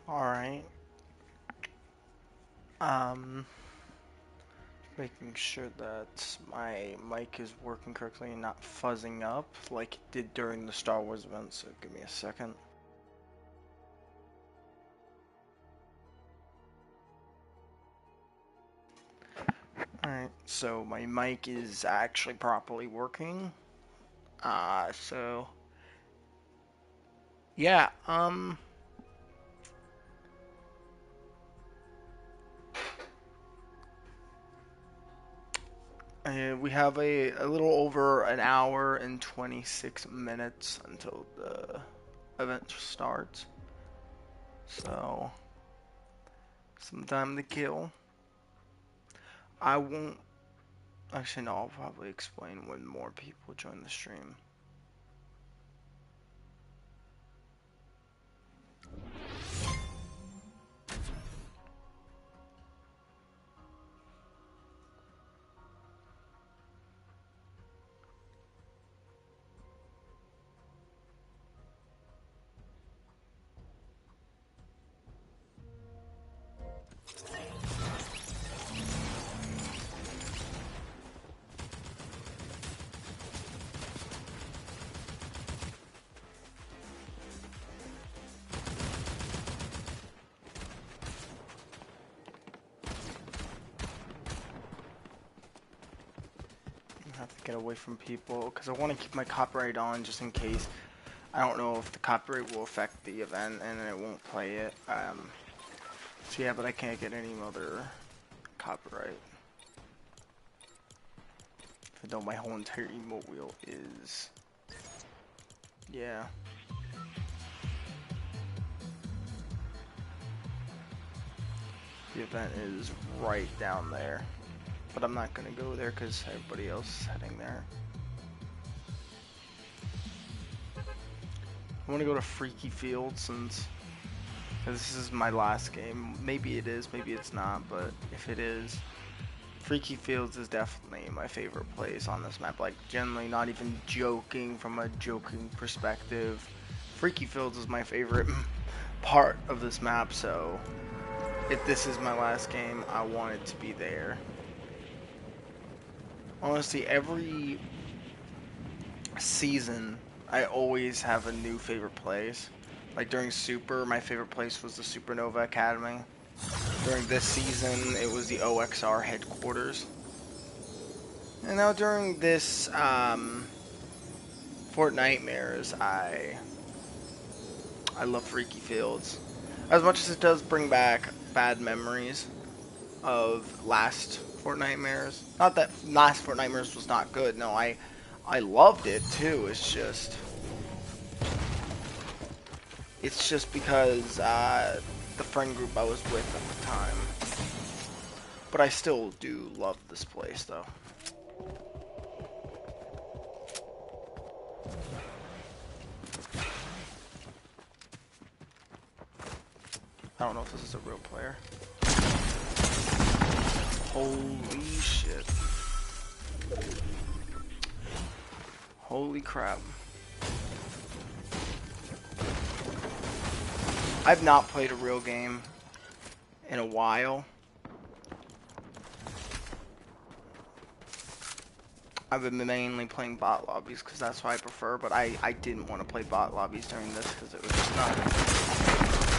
Alright. Um, Making sure that my mic is working correctly and not fuzzing up like it did during the Star Wars event, so give me a second. Alright, so my mic is actually properly working. So yeah, we have a little over an hour and 26 minutes until the event starts. So, some time to kill. I won't. Actually, no, I'll probably explain when more people join the stream. I have to get away from people because I want to keep my copyright on just in case. I don't know if the copyright will affect the event and it won't play it. So yeah, but I can't get any other copyright. Even though my whole entire emote wheel is. Yeah. The event is right down there. But I'm not going to go there because everybody else is heading there. I want to go to Freaky Field since this is my last game. Maybe it is, maybe it's not, but if it is, Freaky Fields is definitely my favorite place on this map. Like, generally not even joking from a joking perspective. Freaky Fields is my favorite part of this map, so if this is my last game, I want it to be there. Honestly, every season, I always have a new favorite place. Like during Super, my favorite place was the Supernova Academy. During this season, it was the OXR headquarters. And now during this Fortnitemares, I love Freaky Fields. As much as it does bring back bad memories of last Fortnitemares. Not that last Fortnitemares was not good. No, I loved it too. It's just because the friend group I was with at the time. But I still do love this place though. I don't know if this is a real player. Holy shit. Holy crap. I've not played a real game in a while. I've been mainly playing bot lobbies because that's what I prefer, but I didn't want to play bot lobbies during this because it was just not.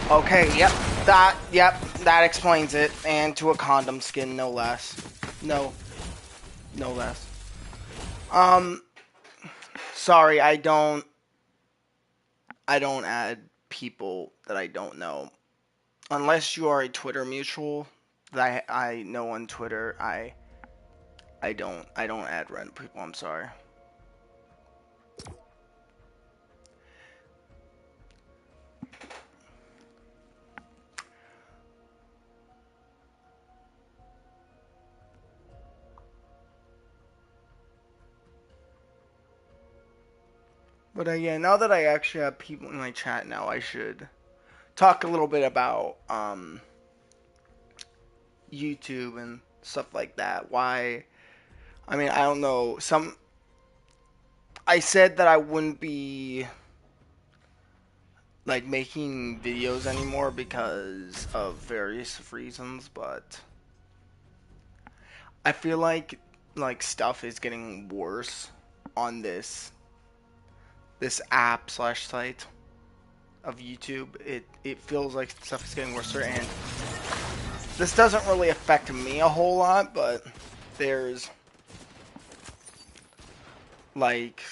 Okay, yep, that explains it. And to a condom skin, no less. No less. Sorry, I don't add people that I don't know. Unless you are a Twitter mutual that I know on Twitter, I don't add random people, I'm sorry. But yeah, now that I actually have people in my chat now, I should talk a little bit about YouTube and stuff like that. Why? I mean, I don't know. I said that I wouldn't be like making videos anymore because of various reasons, but I feel like stuff is getting worse on this app slash site of YouTube. It feels like stuff is getting worse, and this doesn't really affect me a whole lot, but there's like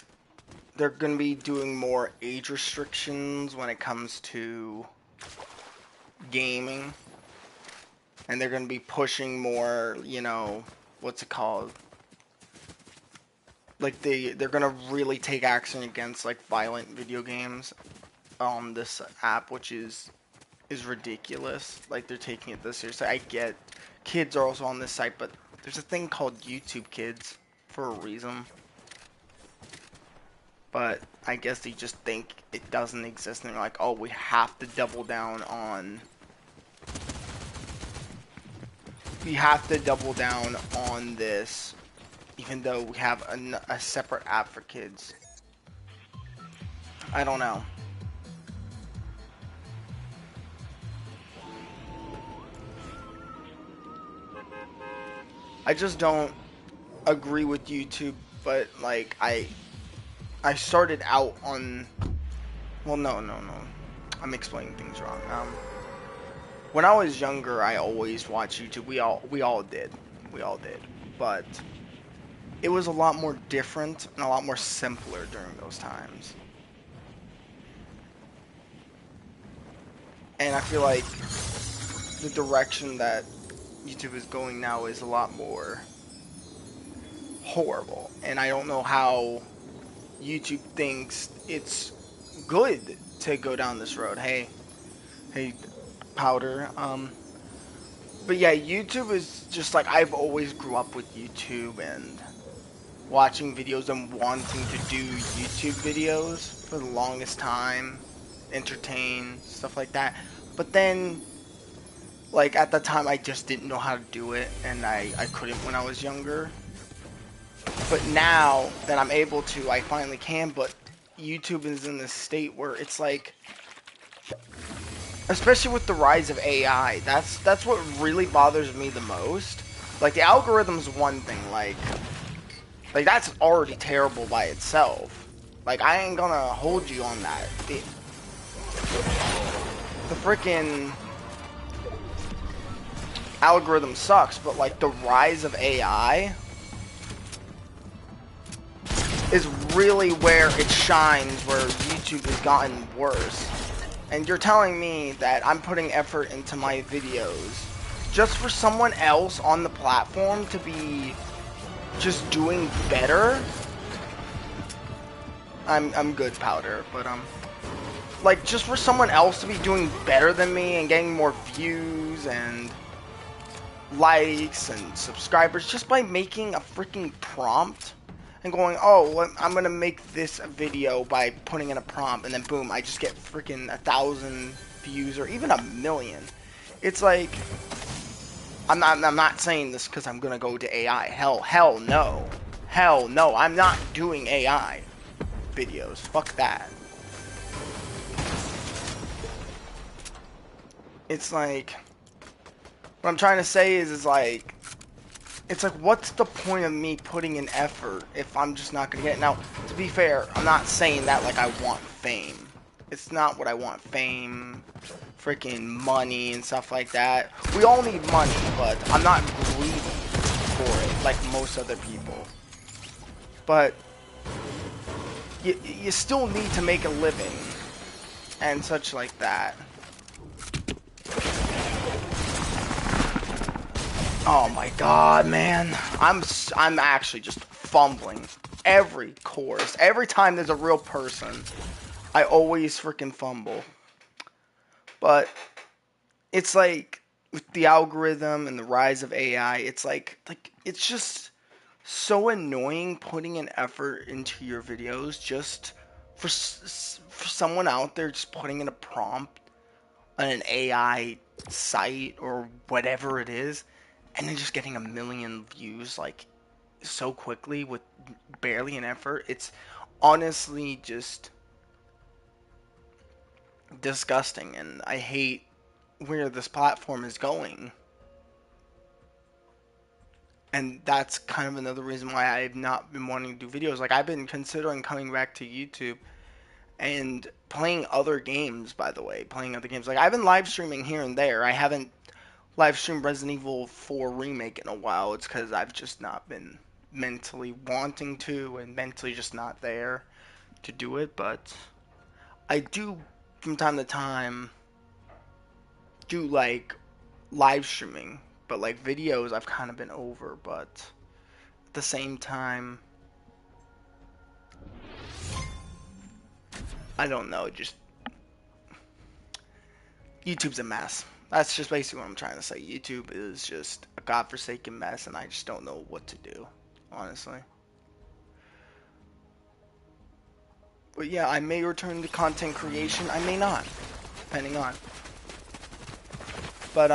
they're going to be doing more age restrictions when it comes to gaming, and they're going to be pushing more, what's it called? Like they're going to really take action against like violent video games on this app, which is ridiculous. Like they're taking it this seriously. I get kids are also on this site, but there's a thing called YouTube Kids for a reason. But I guess they just think it doesn't exist, and they're like, oh, we have to double down on. We have to double down on this, even though we have a separate app for kids. I don't know. I just don't agree with YouTube, but like I started out on. Well, no. I'm explaining things wrong. When I was younger, I always watched YouTube. We all did. We all did. But it was a lot more different and a lot more simpler during those times. And I feel like the direction that YouTube is going now is a lot more horrible. And I don't know how YouTube thinks it's good to go down this road. Hey, Powder. But yeah, YouTube is just like I've always grew up with YouTube and watching videos and wanting to do YouTube videos for the longest time, entertain, stuff like that. But then, like at the time, I just didn't know how to do it, and I couldn't when I was younger. But now that I'm able to, I finally can. But YouTube is in this state where it's like, especially with the rise of AI, that's what really bothers me the most. Like the algorithm's one thing, like that's already terrible by itself. Like I ain't gonna hold you on that. The freaking algorithm sucks, but like the rise of AI is really where it shines, where YouTube has gotten worse. And you're telling me that I'm putting effort into my videos just for someone else on the platform to be just doing better? I'm good, Powder, but like just for someone else to be doing better than me and getting more views and likes and subscribers just by making a freaking prompt and going, oh, I'm gonna make this video by putting in a prompt, and then boom, I just get freaking 1,000 views or even 1,000,000. It's like, I'm not saying this because I'm gonna go to AI. Hell no. Hell no. I'm not doing AI videos. Fuck that. It's like, what I'm trying to say is like, it's like, what's the point of me putting in effort if I'm just not gonna get it? Now, to be fair, I'm not saying that like I want fame. It's not what I want. Fame, freaking money and stuff like that. We all need money, but I'm not greedy for it like most other people. But you still need to make a living and such like that. Oh my god, man. I'm actually just fumbling every course. Every time there's a real person, I always freaking fumble. But it's like with the algorithm and the rise of AI, it's like it's just so annoying putting an effort into your videos just for someone out there just putting in a prompt on an AI site or whatever it is, and then just getting 1,000,000 views like so quickly with barely an effort. It's honestly just disgusting, and I hate where this platform is going. And that's kind of another reason why I've not been wanting to do videos. Like, I've been considering coming back to YouTube and playing other games, by the way. Playing other games. Like, I've been live streaming here and there. I haven't live streamed Resident Evil 4 Remake in a while. It's because I've just not been mentally wanting to and mentally just not there to do it. But I do, from time to time, do, like, live streaming. But, like, videos I've kind of been over. But at the same time, I don't know, just YouTube's a mess. That's just basically what I'm trying to say. YouTube is just a godforsaken mess, and I just don't know what to do, honestly. But yeah, I may return to content creation. I may not, depending on. But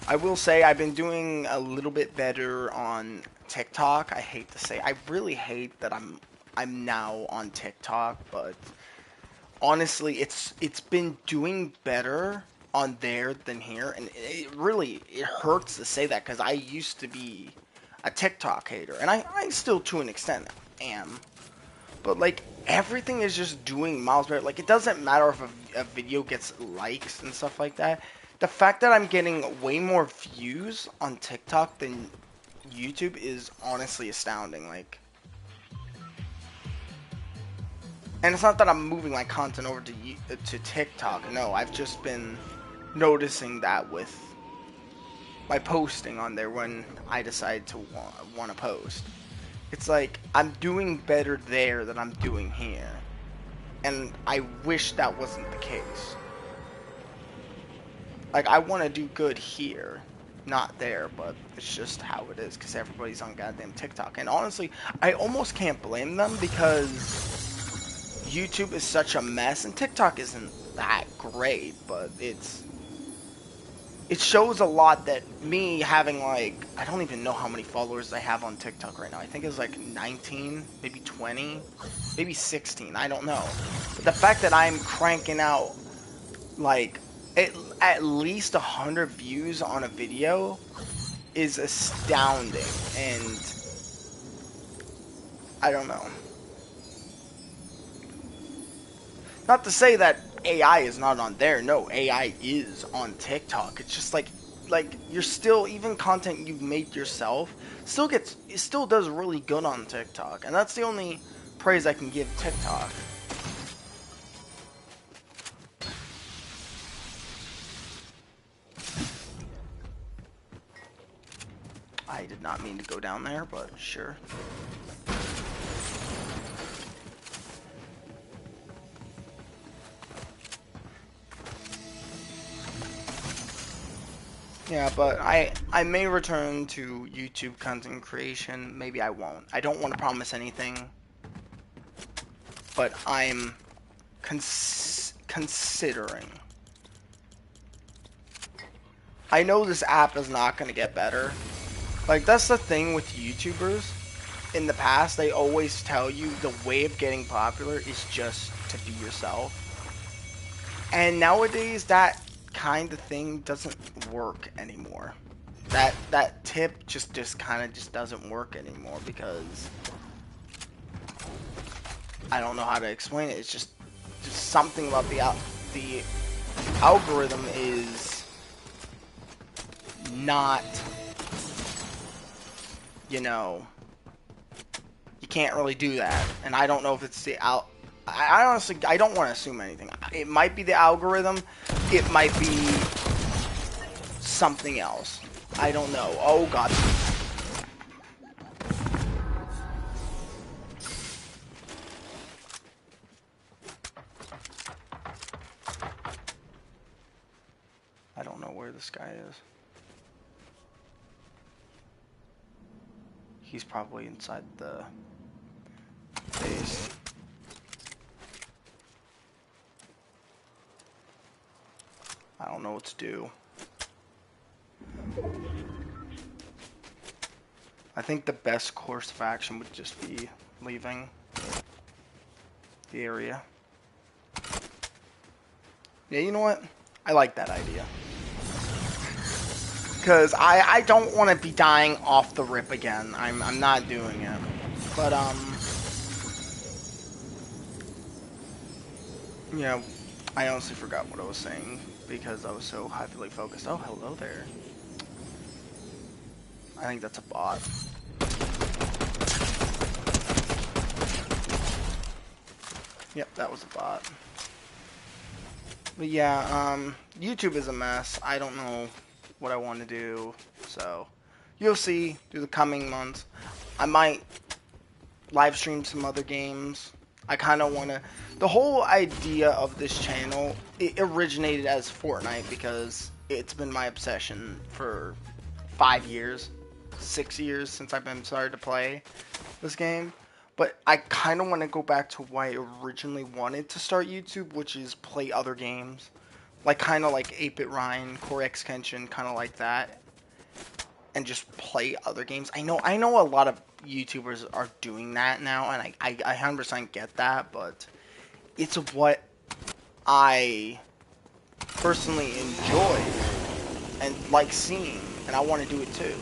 I will say I've been doing a little bit better on TikTok. I hate to say, I really hate that I'm now on TikTok, but honestly, it's been doing better on there than here, and it hurts to say that because I used to be a TikTok hater, and I still to an extent am, but like everything is just doing miles better. Like, it doesn't matter if a video gets likes and stuff like that. The fact that I'm getting way more views on TikTok than YouTube is honestly astounding. Like, and it's not that I'm moving my content over to TikTok. No, I've just been noticing that with my posting on there when I decide to want to post. It's like I'm doing better there than I'm doing here. And I wish that wasn't the case. Like, I want to do good here, not there, but it's just how it is because everybody's on goddamn TikTok. And honestly, I almost can't blame them because YouTube is such a mess, and TikTok isn't that great, but it shows a lot that me having, like, I don't even know how many followers I have on TikTok right now. I think it's like 19, maybe 20, maybe 16. I don't know. But the fact that I'm cranking out like at least 100 views on a video is astounding, and I don't know. Not to say that AI is not on there. No, AI is on TikTok. It's just like you're still, even content you've made yourself it still does really good on TikTok. And that's the only praise I can give TikTok. I did not mean to go down there, but sure. Yeah, but I may return to YouTube content creation. Maybe I won't. I don't want to promise anything, but I'm considering. I know this app is not going to get better. Like, that's the thing with YouTubers. In the past, they always tell you the way of getting popular is just to be yourself. And nowadays, that kind of thing doesn't work anymore. That tip just kind of just doesn't work anymore because I don't know how to explain it. It's just something about the algorithm is not, you know, you can't really do that. And I don't know if it's the I honestly, I don't want to assume anything. It might be the algorithm. It might be something else. I don't know. Oh, God. I don't know where this guy is. He's probably inside the base. I don't know what to do. I think the best course of action would just be leaving. the area. Yeah, you know what? I like that idea. Because I don't want to be dying off the rip again. I'm not doing it. But, yeah, I honestly forgot what I was saying because I was so heavily focused. Oh, hello there. I think that's a bot. Yep, that was a bot. But yeah, YouTube is a mess. I don't know what I want to do. So, you'll see through the coming months. I might live stream some other games. I kind of want to... The whole idea of this channel, it originated as Fortnite because it's been my obsession for 5 years, 6 years since I've been started to play this game. But I kind of want to go back to why I originally wanted to start YouTube, which is play other games. Like, kind of like 8-Bit Ryan, Core X Kenshin, kind of like that. And just play other games. I know a lot of YouTubers are doing that now, and I 100% get that, but it's what I personally enjoy and like seeing, and I want to do it too.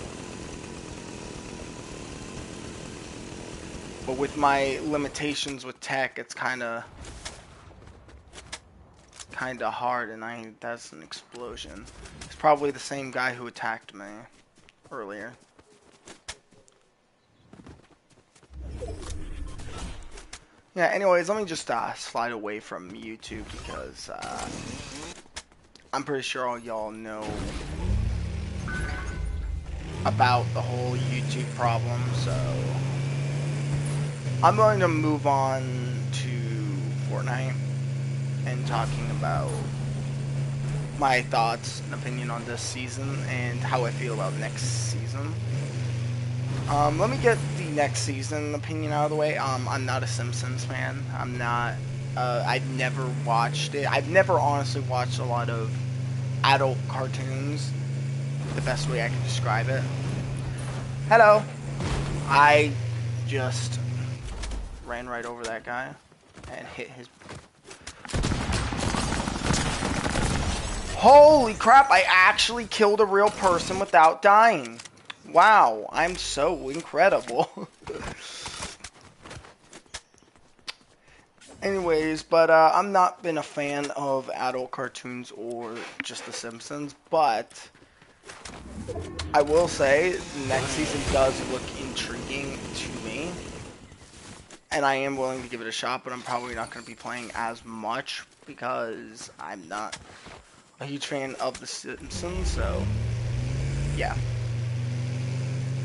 But with my limitations with tech, it's kind of hard, and that's an explosion. It's probably the same guy who attacked me earlier. Yeah, anyways, let me just slide away from YouTube because I'm pretty sure all y'all know about the whole YouTube problem, so I'm going to move on to Fortnite and talking about my thoughts and opinion on this season and how I feel about next season. Let me get the next season opinion out of the way. I'm not a Simpsons fan. I'm not. I've never watched it. I've never honestly watched a lot of adult cartoons. The best way I can describe it. Hello. I just ran right over that guy and hit his... Holy crap, I actually killed a real person without dying. Wow, I'm so incredible. Anyways, but I'm not been a fan of adult cartoons or just The Simpsons, but I will say next season does look intriguing to me. And I am willing to give it a shot, but I'm probably not going to be playing as much because I'm not a huge fan of The Simpsons, so yeah.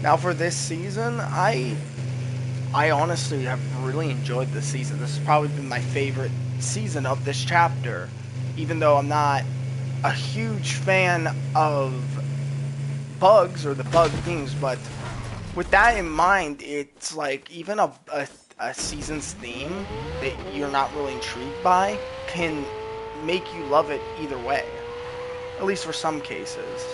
Now for this season, I honestly have really enjoyed this season. This has probably been my favorite season of this chapter, even though I'm not a huge fan of bugs or the bug things, but with that in mind, it's like even a season's theme that you're not really intrigued by can make you love it either way, at least for some cases.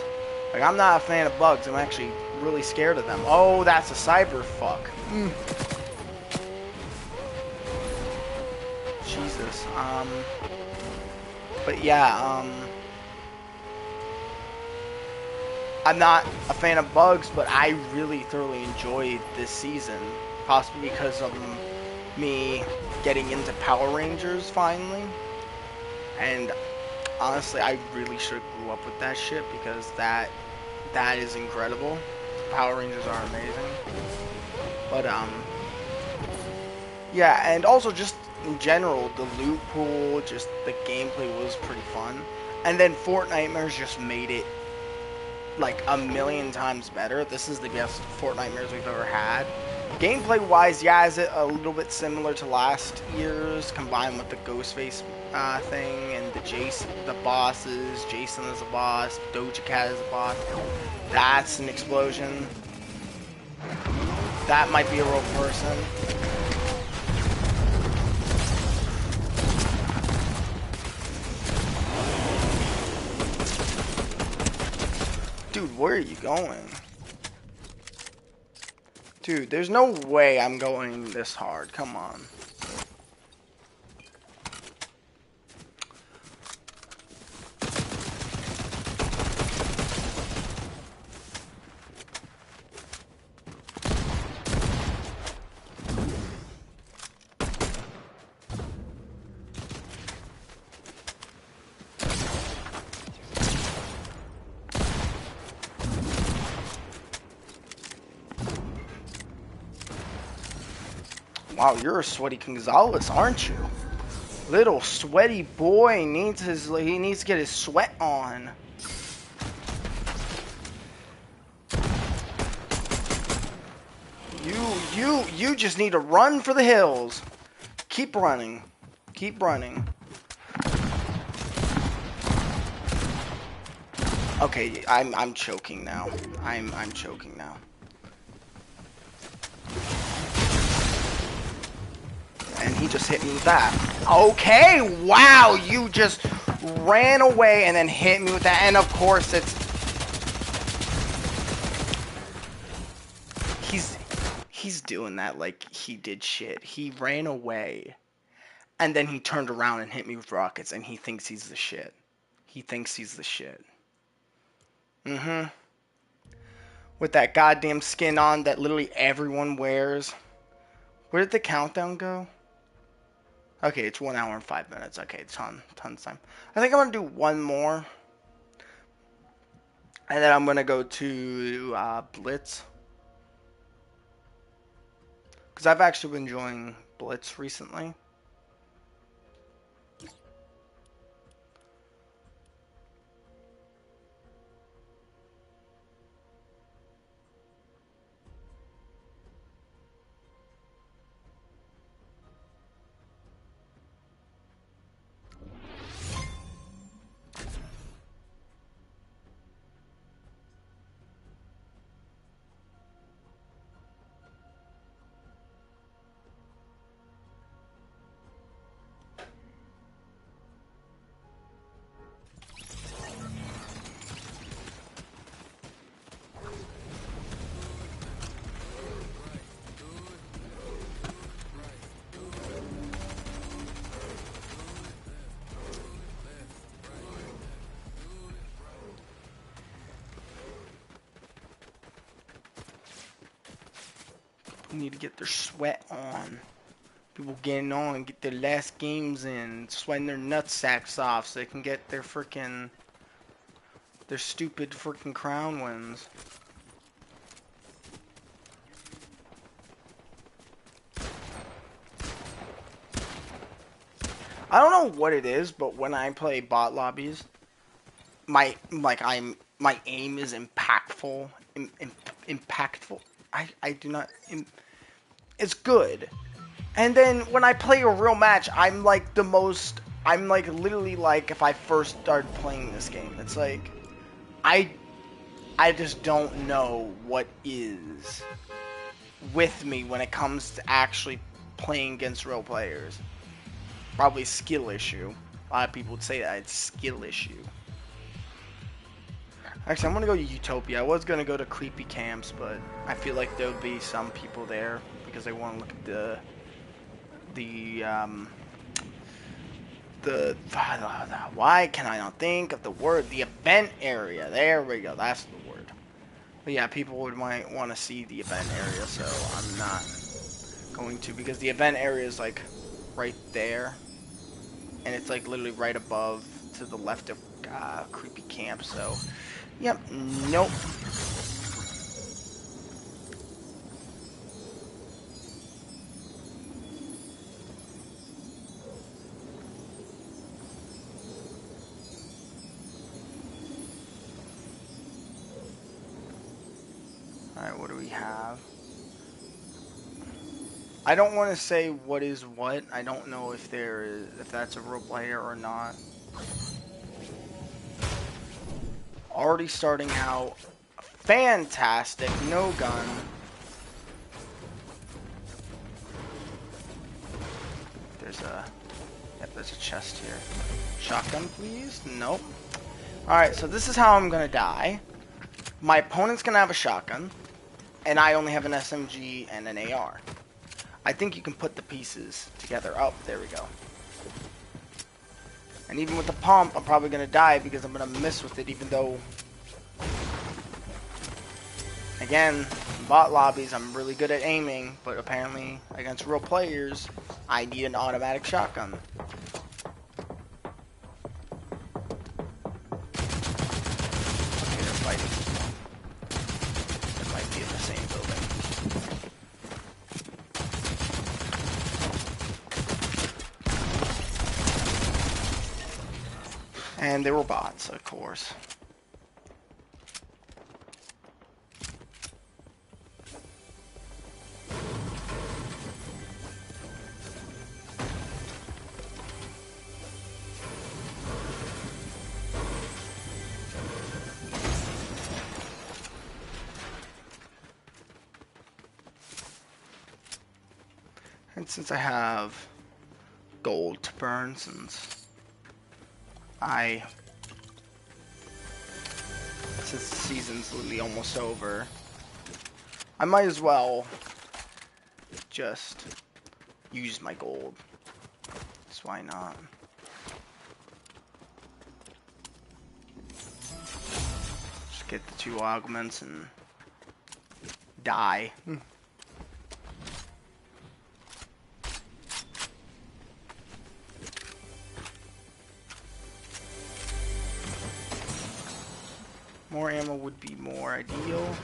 Like, I'm not a fan of bugs. I'm actually really scared of them. Oh, that's a cyber fuck. Jesus. But yeah, I'm not a fan of bugs, but I really thoroughly enjoyed this season. Possibly because of me getting into Power Rangers finally. And honestly, I really should have grew up with that shit because that is incredible. Power Rangers are amazing. But yeah, and also just in general, the loot pool, just the gameplay was pretty fun. And then Fortnitemares just made it like a million times better. This is the best Fortnitemares we've ever had. Gameplay wise, yeah, is it a little bit similar to last year's, combined with the Ghostface thing and the bosses. Jason is a boss, Doja Cat is a boss. That's an explosion. That might be a real person. Dude, where are you going? Dude, there's no way I'm going this hard. Come on. Wow, you're a sweaty Gonzalez, aren't you? Little sweaty boy needs he needs to get his sweat on. You just need to run for the hills. Keep running. Keep running. Okay, I'm choking now. I'm choking now. And he just hit me with that. Okay, wow, you just ran away and then hit me with that. And of course he's doing that like he did shit. He ran away and then he turned around and hit me with rockets and he thinks he's the shit. He thinks he's the shit. Mm-hmm. With that goddamn skin on that literally everyone wears. Where did the countdown go? Okay, it's 1 hour and 5 minutes. Okay, tons of time. I think I'm gonna do one more. And then I'm gonna go to Blitz. Because I've actually been enjoying Blitz recently. People need to get their sweat on. People getting on, get their last games in, sweating their nutsacks off so they can get their stupid freaking crown wins. I don't know what it is, but when I play bot lobbies, my aim is impactful. Impactful. I do not. It's good. And then when I play a real match, I'm like literally like if I first started playing this game. It's like I just don't know what is with me when it comes to actually playing against real players. Probably skill issue. A lot of people would say that it's skill issue. Actually, I'm gonna go to Utopia. I was gonna go to Creepy Camps, but I feel like there would be some people there because they want to look at why can I not think of the word? The event area. There we go. That's the word. But yeah, people might want to see the event area, so I'm not going to because the event area is like right there, and it's like literally right above to the left of Creepy Camp. So, yep, nope. Alright, what do we have? I don't want to say what is what. I don't know if that's a real player or not. Already starting out. Fantastic. No gun. There's a chest here. Shotgun, please? Nope. Alright, so this is how I'm gonna die. My opponent's gonna have a shotgun, and I only have an SMG and an AR. I think you can put the pieces together. Oh, there we go. And even with the pump, I'm probably gonna die because I'm gonna miss with it, even though, again, in bot lobbies, I'm really good at aiming, but apparently against real players, I need an automatic shotgun. And they were bots, of course. And since I have gold to burn, since the season's literally almost over, I might as well just use my gold. So why not? Just get the 2 augments and die. More ammo would be more ideal.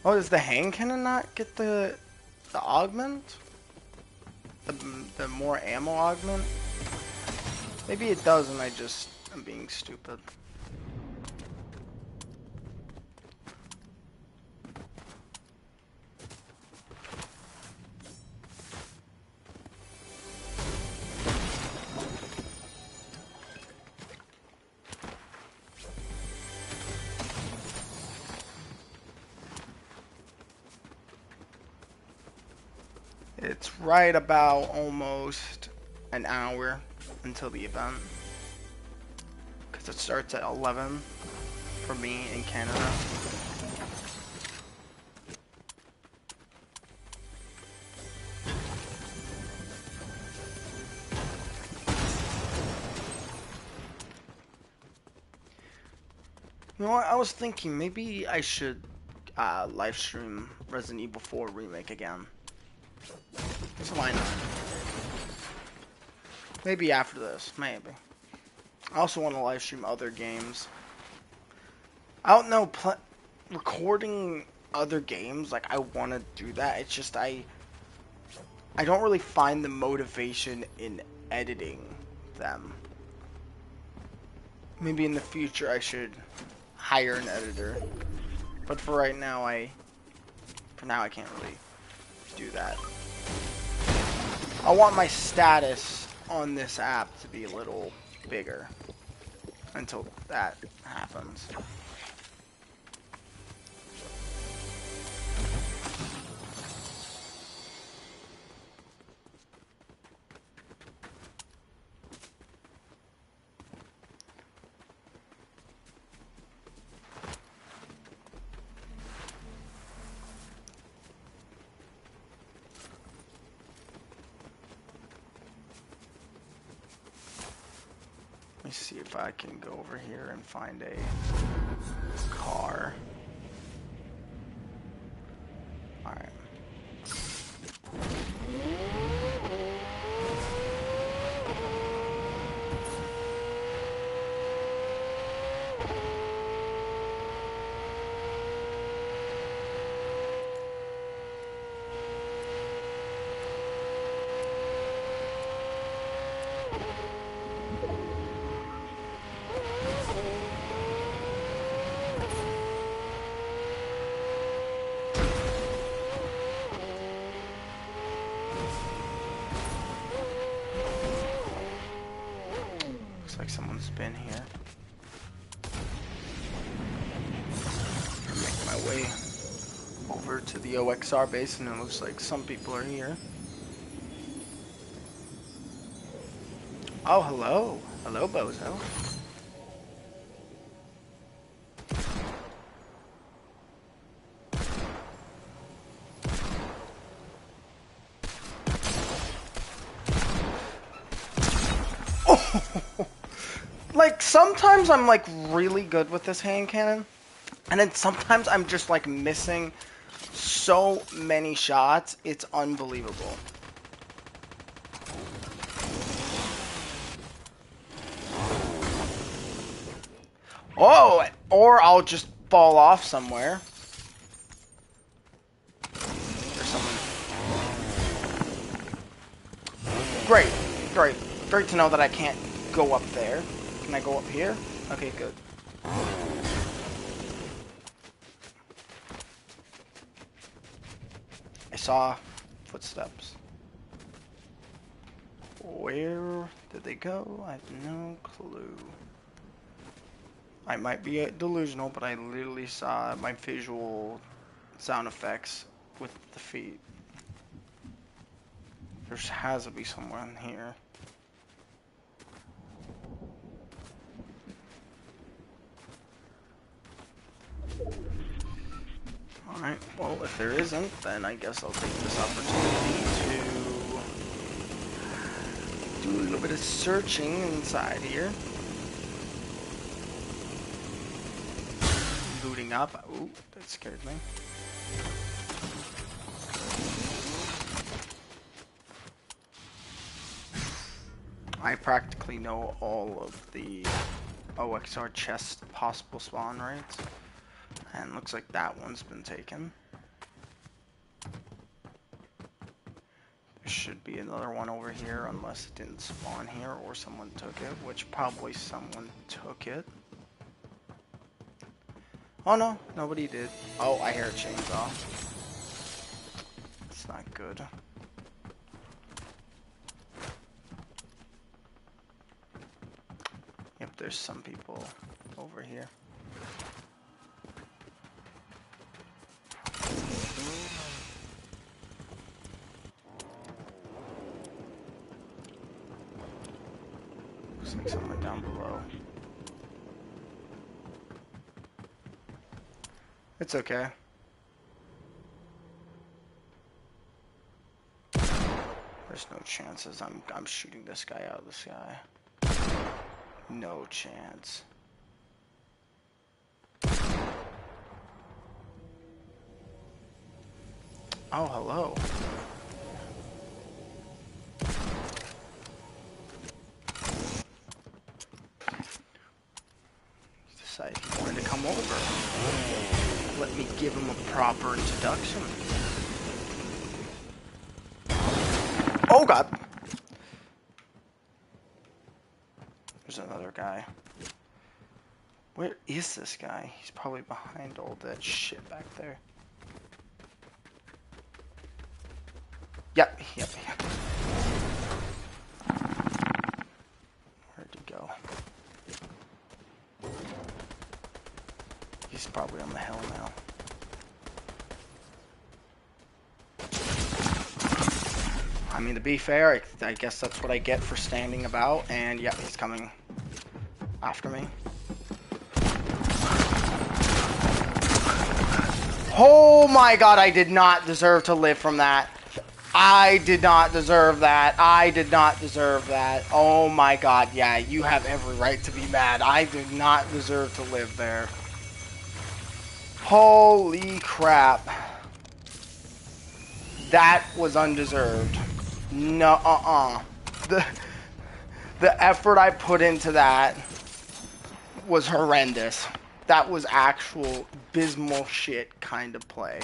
Oh, does the hand cannon not get the augment? The more ammo augment? Maybe it does and I'm being stupid. It's right about almost an hour until the event. Because it starts at 11 for me in Canada. You know what, I was thinking maybe I should live stream Resident Evil 4 Remake again. So why not? Maybe after this, maybe. I also want to live stream other games. I don't know, recording other games, like I want to do that. It's just I don't really find the motivation in editing them. Maybe in the future I should hire an editor. But for right now, I can't really do that. I want my status on this app to be a little bigger until that happens. Let me see if I can go over here and find a car. Alright. Looks like someone's been here. I'm making my way over to the OXR base, and it looks like some people are here. Oh, hello. Hello, Bozo. Like, sometimes I'm, like, really good with this hand cannon. And then sometimes I'm just, like, missing so many shots. It's unbelievable. Oh! Or I'll just fall off somewhere. There's someone. Great. Great. Great to know that I can't go up there. Can I go up here? Okay, good. I saw footsteps. Where did they go? I have no clue. I might be delusional, but I literally saw my visual sound effects with the feet. There has to be someone in here. Alright, well, if there isn't, then I guess I'll take this opportunity to do a little bit of searching inside here. Looting up. Ooh, that scared me. I practically know all of the OXR chest possible spawn rates. And looks like that one's been taken. There should be another one over here unless it didn't spawn here or someone took it, which probably someone took it. Oh no, nobody did. Oh, I hear a chainsaw. It's not good. Yep, there's some people over here. Looks like someone down below. It's okay. There's no chances I'm shooting this guy out of the sky. No chance. Oh, hello. He decided he wanted to come over. Let me give him a proper introduction. Oh god! There's another guy. Where is this guy? He's probably behind all that shit back there. Yep. Where'd he go? He's probably on the hill now. I mean, to be fair, I guess that's what I get for standing about, and yeah, he's coming after me. Oh my god, I did not deserve to live from that. I did not deserve that. I did not deserve that. Oh my god, yeah, you have every right to be mad. I did not deserve to live there. Holy crap. That was undeserved. No, the effort I put into that was horrendous. That was actual abysmal shit kind of play.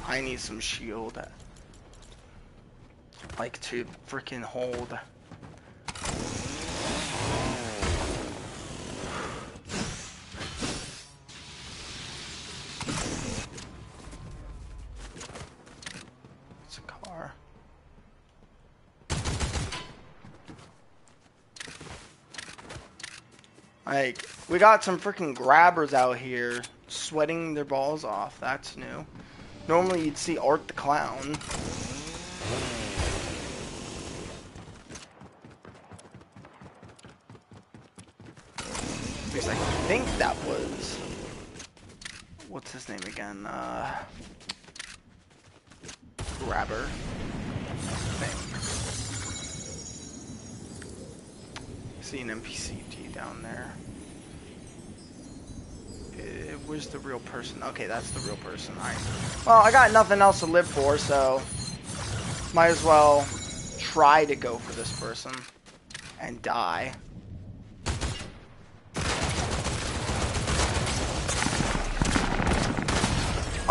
I need some shield. Like to freaking hold. It's a car. Like, we got some freaking grabbers out here sweating their balls off. That's new. Normally you'd see Art the Clown. Because I think that was... What's his name again? Grabber. See an NPC down there. Where's the real person? Okay, that's the real person. Alright. Well, I got nothing else to live for, so might as well try to go for this person and die.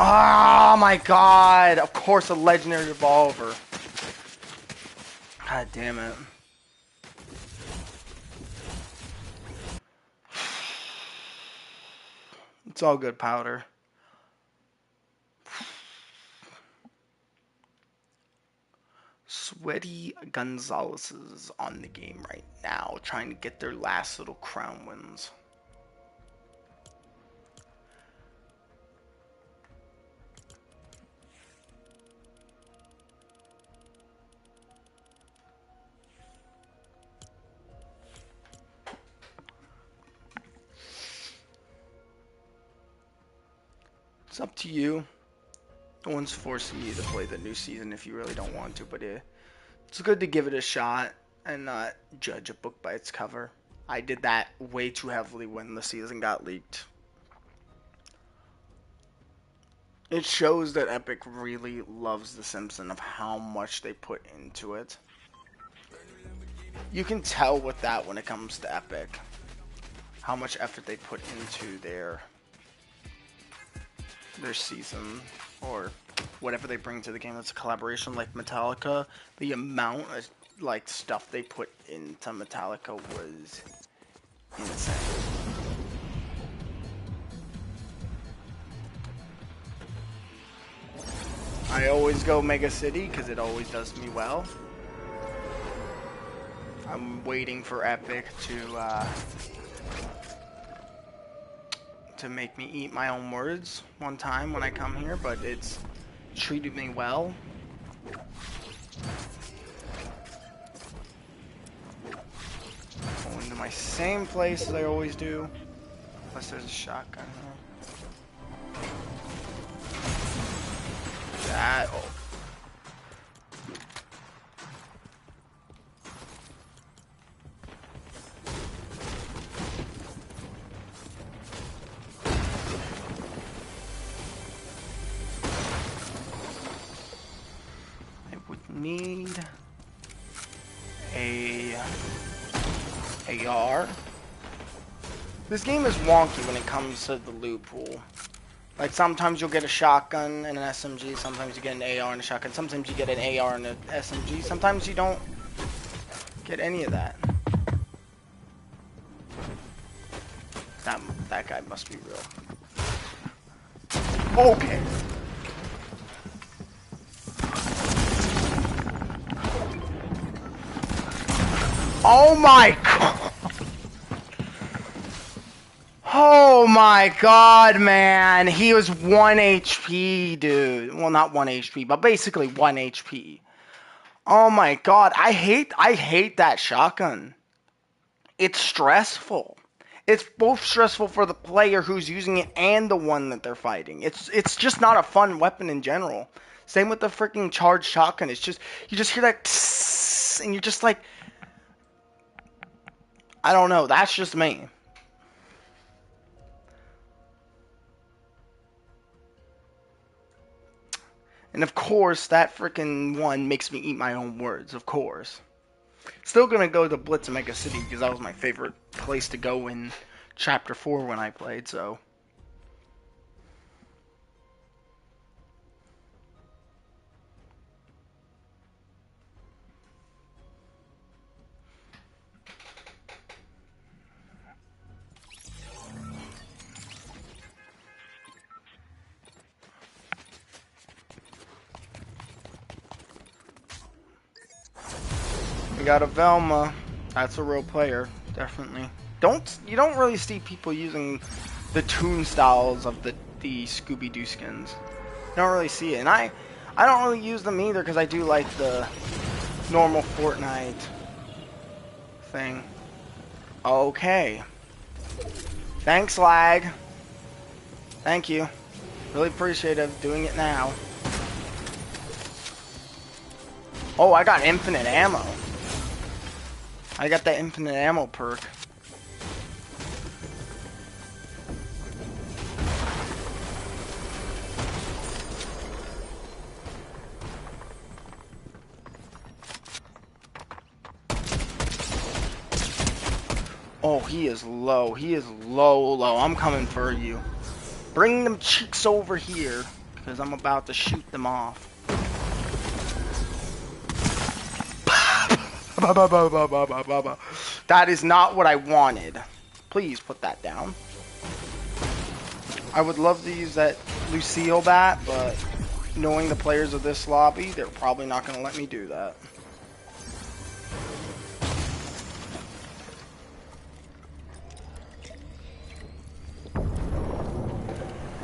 Oh my god! Of course, a legendary revolver. God damn it. It's all good, Powder. Sweaty Gonzalez is on the game right now, trying to get their last little crown wins. It's up to you. No one's forcing you to play the new season if you really don't want to, but it's good to give it a shot and not judge a book by its cover. I did that way too heavily when the season got leaked. It shows that Epic really loves The Simpsons of how much they put into it. You can tell with that when it comes to Epic. How much effort they put into their season or whatever they bring to the game that's a collaboration like Metallica. The amount of like stuff they put into Metallica was insane. I always go Mega City because it always does me well. I'm waiting for Epic to make me eat my own words one time when I come here, but it's treated me well. Going to my same place as I always do, unless there's a shotgun here. That, oh. Need a AR. This game is wonky when it comes to the loot pool. Like sometimes you'll get a shotgun and an SMG, sometimes you get an AR and a shotgun, sometimes you get an AR and an SMG, sometimes you don't get any of that. That guy must be real. Okay. Oh my god! Oh my god, man! He was 1 HP, dude. Well, not 1 HP, but basically 1 HP. Oh my god, I hate that shotgun. It's stressful. It's both stressful for the player who's using it and the one that they're fighting. It's just not a fun weapon in general. Same with the freaking charged shotgun. It's just, you just hear that tss, and you're just like, I don't know, that's just me. And of course, that freaking one makes me eat my own words, of course. Still gonna go to Blitz and Mega City because that was my favorite place to go in Chapter 4 when I played, so. We got a Velma. That's a real player, definitely. You don't really see people using the toon styles of the Scooby-Doo skins. You don't really see it, and I don't really use them either because I do like the normal Fortnite thing. Okay. Thanks, lag. Thank you. Really appreciative doing it now. Oh, I got infinite ammo. I got that infinite ammo perk. Oh, he is low. He is low. I'm coming for you. Bring them cheeks over here. because I'm about to shoot them off. That is not what I wanted. Please put that down. I would love to use that Lucille bat, but knowing the players of this lobby, they're probably not going to let me do that.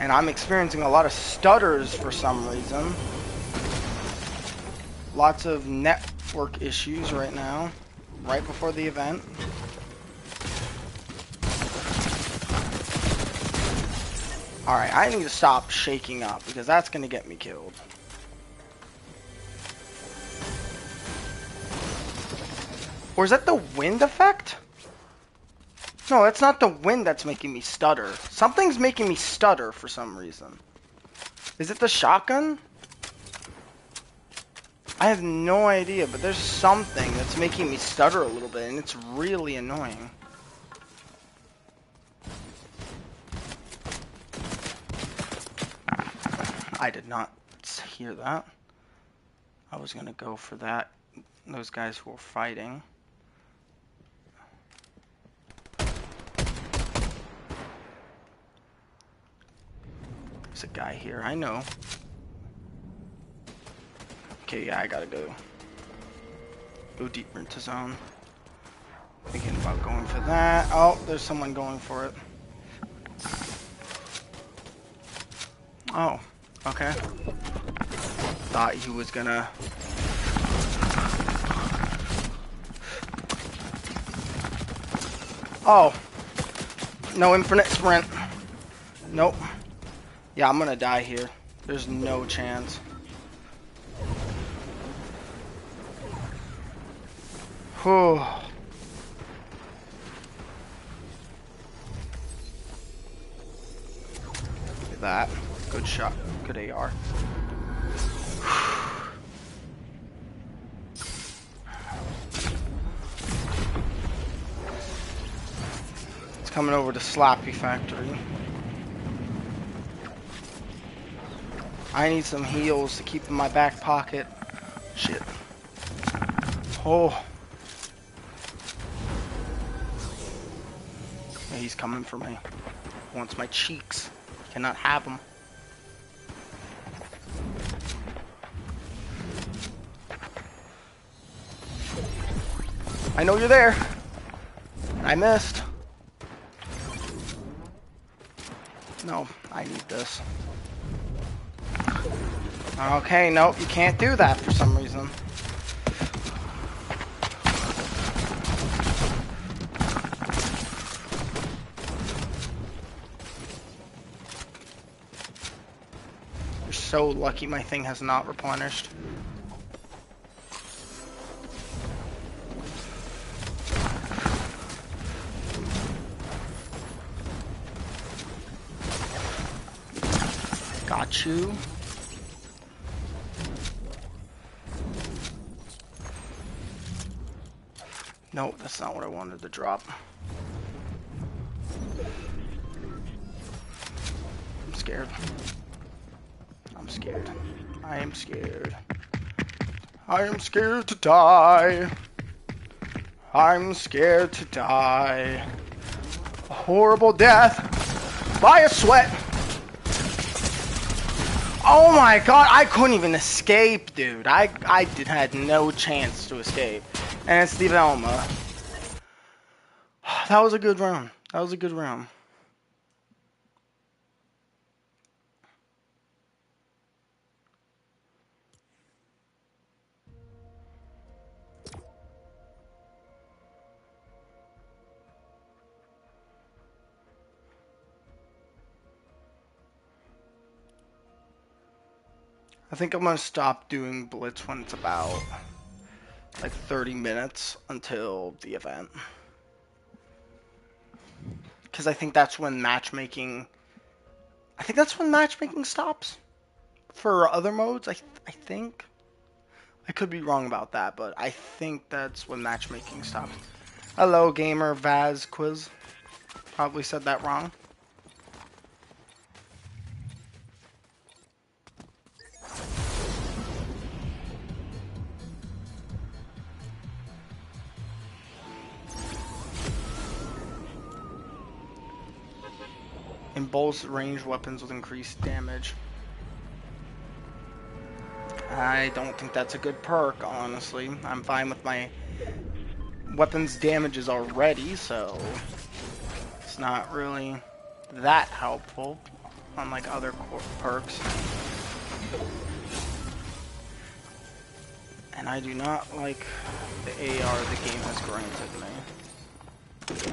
And I'm experiencing a lot of stutters for some reason. Lots of network issues right now, right before the event. Alright, I need to stop shaking up because that's going to get me killed. Or is that the wind effect? No, that's not the wind that's making me stutter. Something's making me stutter for some reason. Is it the shotgun? I have no idea, but there's something that's making me stutter a little bit, and it's really annoying. I did not hear that. I was gonna go for that. Those guys who were fighting. There's a guy here, I know. Okay, yeah, I gotta go. Go deeper into zone. Thinking about going for that. Oh, there's someone going for it. Oh, okay. Thought he was gonna... Oh. No infinite sprint. Nope. Yeah, I'm gonna die here. There's no chance. Whew. Look at that. Good shot. Good AR. It's coming over to Slappy Factory. I need some heals to keep in my back pocket. Shit. Oh. Yeah, he's coming for me. He wants my cheeks. Cannot have them. I know you're there. I missed. No, I need this. Okay, nope, you can't do that for some reason. You're so lucky my thing has not replenished. Got you. Nope, that's not what I wanted to drop. I'm scared. I'm scared. I am scared. I am scared to die. I'm scared to die. A horrible death by a sweat. Oh my god, I couldn't even escape, dude. I had no chance to escape. And it's the Velma. That was a good round. That was a good round. I think I'm gonna stop doing Blitz when it's about like 30 minutes until the event. Because I think that's when matchmaking... I think that's when matchmaking stops. For other modes, I think. I could be wrong about that, but I think that's when matchmaking stops. Hello, gamer Vaz Quiz. Probably said that wrong. In both ranged weapons with increased damage. I don't think that's a good perk, honestly. I'm fine with my weapons damages already, so it's not really that helpful, unlike other perks. And I do not like the AR the game has granted me.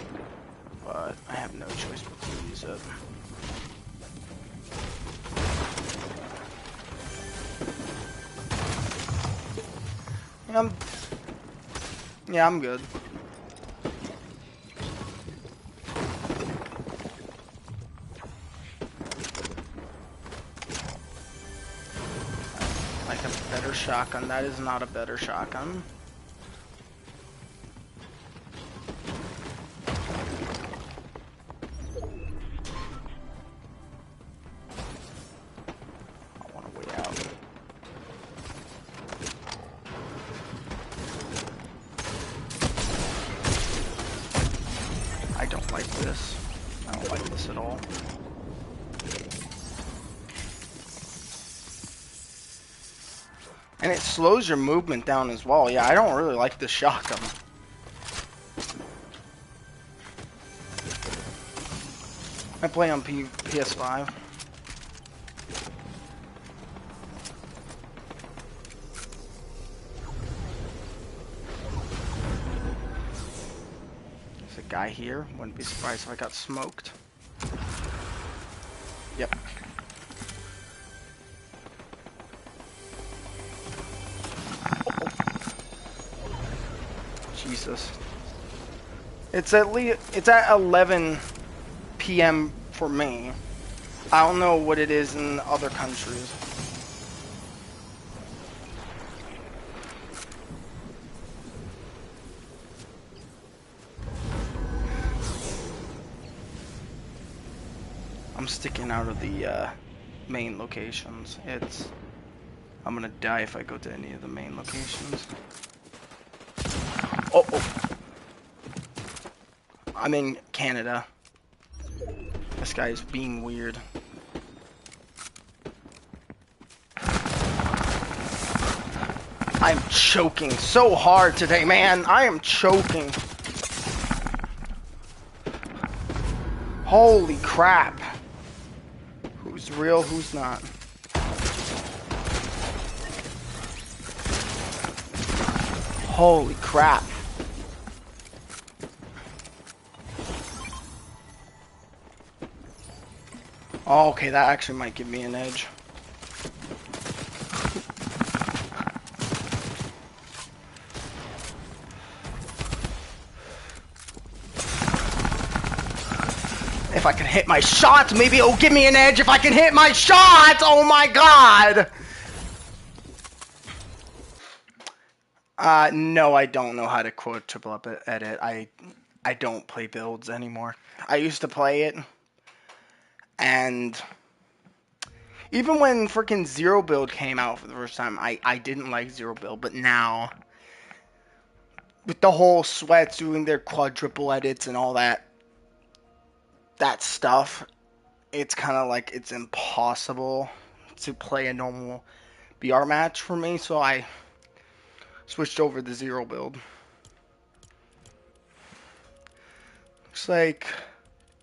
But I have no choice but to use it. Yeah, I'm good. Like a better shotgun. That is not a better shotgun. I want to wait out. I don't like this. I don't like this at all. And it slows your movement down as well. Yeah, I don't really like this shotgun. I play on PS5. There's a guy here. Wouldn't be surprised if I got smoked. Yep. Jesus. It's at 11 p.m. for me. I don't know what it is in other countries. I'm sticking out of the main locations. I'm gonna die if I go to any of the main locations. Oh. I'm in Canada. This guy is being weird. I'm choking so hard today, man. I am choking. Holy crap. Who's real, who's not? Holy crap. Oh, okay, that actually might give me an edge. If I can hit my shots, maybe it'll give me an edge if I can hit my shots! Oh my god! No, I don't know how to quote triple up edit. I don't play builds anymore. I used to play it, and even when freaking Zero Build came out for the first time, I didn't like Zero Build, but now, with the whole Sweats doing their quadruple edits and all that stuff, it's kind of like it's impossible to play a normal BR match for me, so I switched over to Zero Build. Looks like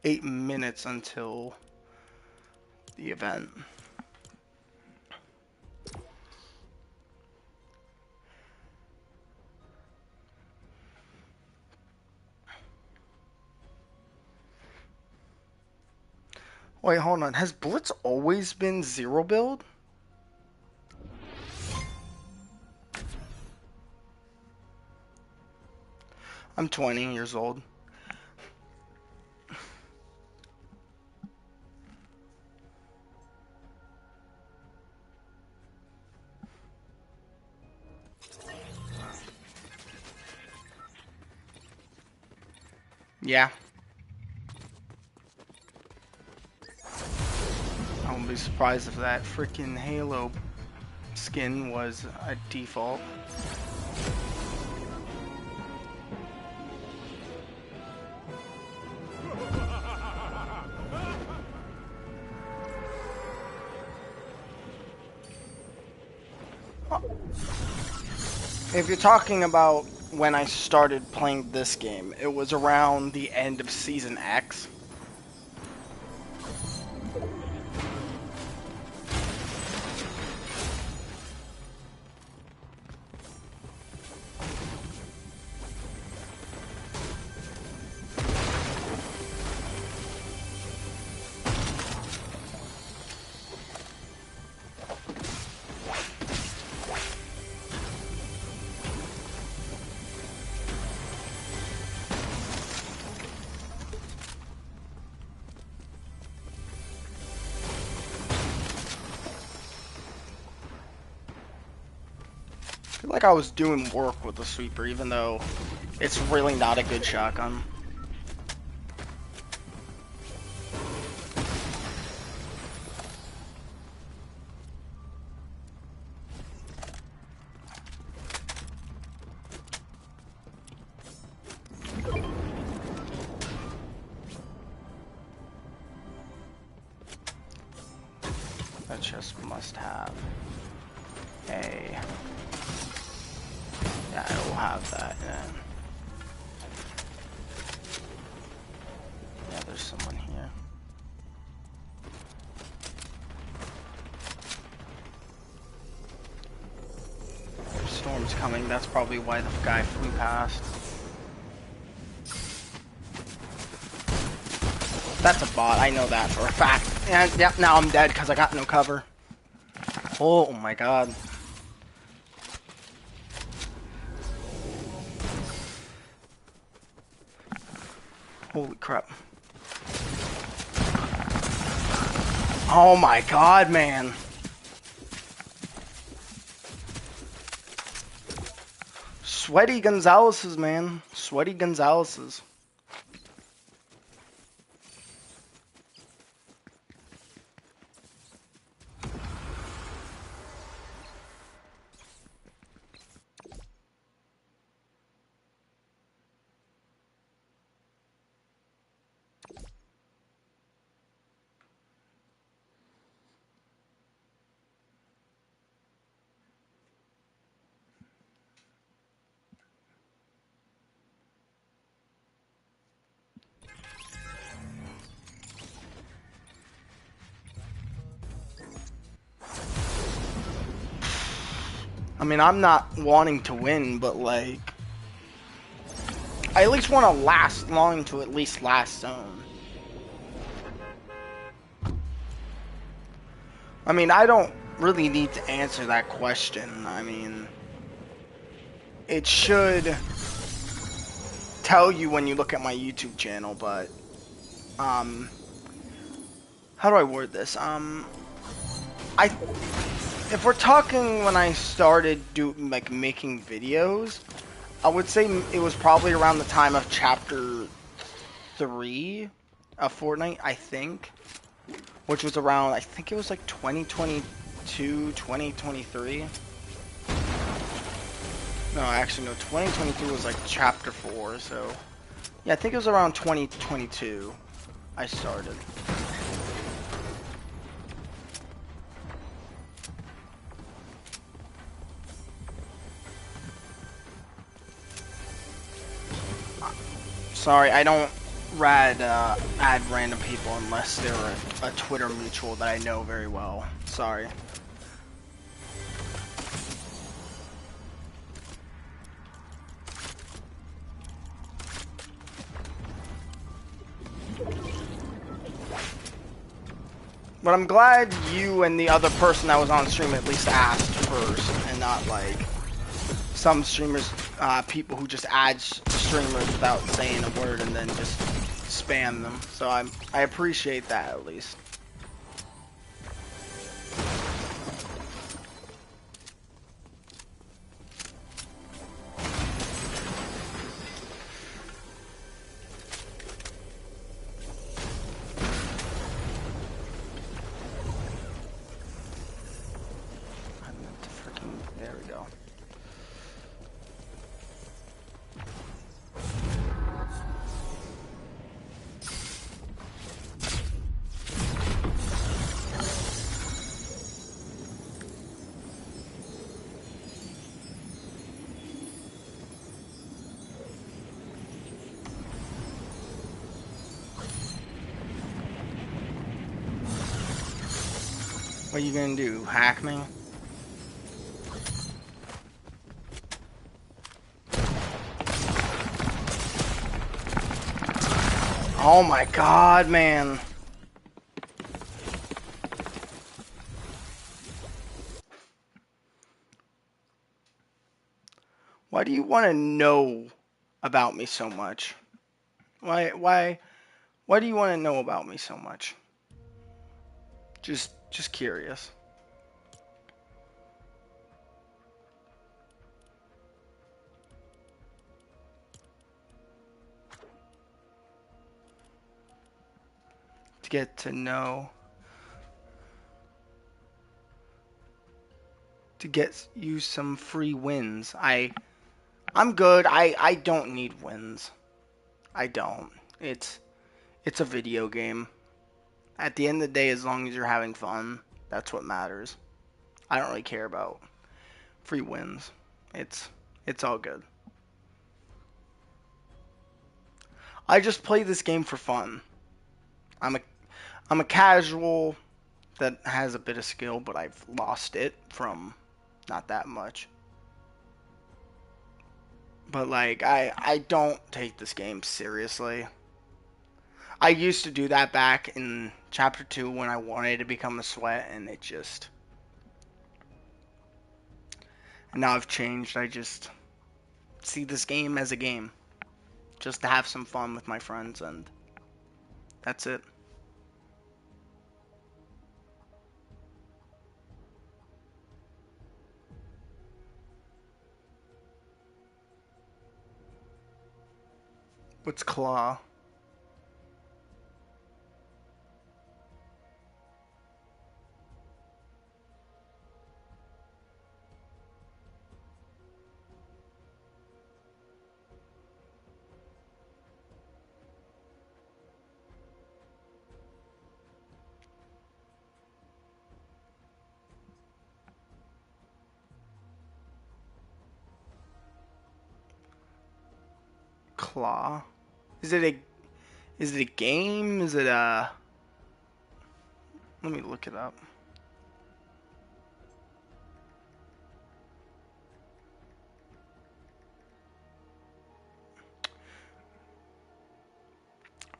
8 minutes until the event. Wait, hold on. Has Blitz always been Zero Build? I'm 20 years old. Yeah. I wouldn't be surprised if that freaking Halo skin was a default. If you're talking about when I started playing this game, it was around the end of Season X. I feel like I was doing work with the sweeper, even though it's really not a good shotgun. That chest must have a... Yeah, it will have that, yeah. Yeah, there's someone here. Storm's coming, that's probably why the guy flew past. That's a bot, I know that for a fact. And yep, now I'm dead because I got no cover. Oh my god. Holy crap. Oh my god, man. Sweaty Gonzalez's, man. Sweaty Gonzalez's. I mean, I'm not wanting to win, but like, I at least want to last long to at least last zone. I mean, I don't really need to answer that question. I mean, it should tell you when you look at my YouTube channel, but, how do I word this? If we're talking when I started making videos, I would say it was probably around the time of chapter 3 of Fortnite, I think. Which was around, I think it was like 2022, 2023. No, actually no, 2023 was like chapter 4, so... Yeah, I think it was around 2022 I started. Sorry, I don't add random people unless they're a Twitter mutual that I know very well. Sorry. But I'm glad you and the other person that was on stream at least asked first, and not like some streamers, people who just add streamers without saying a word and then just spam them. So I appreciate that at least. There we go. What are you gonna do? Hack me? Oh my god, man. Why do you want to know about me so much? Why do you want to know about me so much? Just curious. To get to know. To get you some free wins. I'm good. I don't need wins. I don't. It's a video game. At the end of the day, as long as you're having fun, that's what matters. I don't really care about free wins. It's it's all good. I just play this game for fun. I'm a I'm a casual that has a bit of skill, but I've lost it from not that much. But like I don't take this game seriously. I used to do that back in chapter 2 when I wanted to become a sweat, and it just and now I've changed. I just see this game as a game, just to have some fun with my friends, and that's it. What's claw? Claw? Is it a is it a game? Is it a Let me look it up.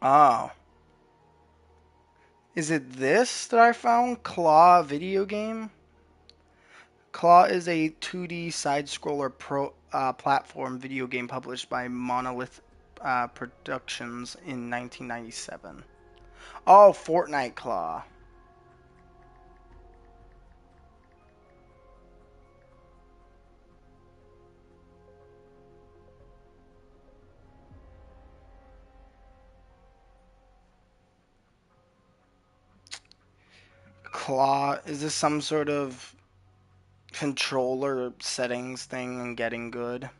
Oh. Is it this that I found? Claw video game? Claw is a 2D side-scroller platform video game published by Monolith Productions in 1997. Oh, Fortnite Claw. Claw, is this some sort of controller settings thing and getting good?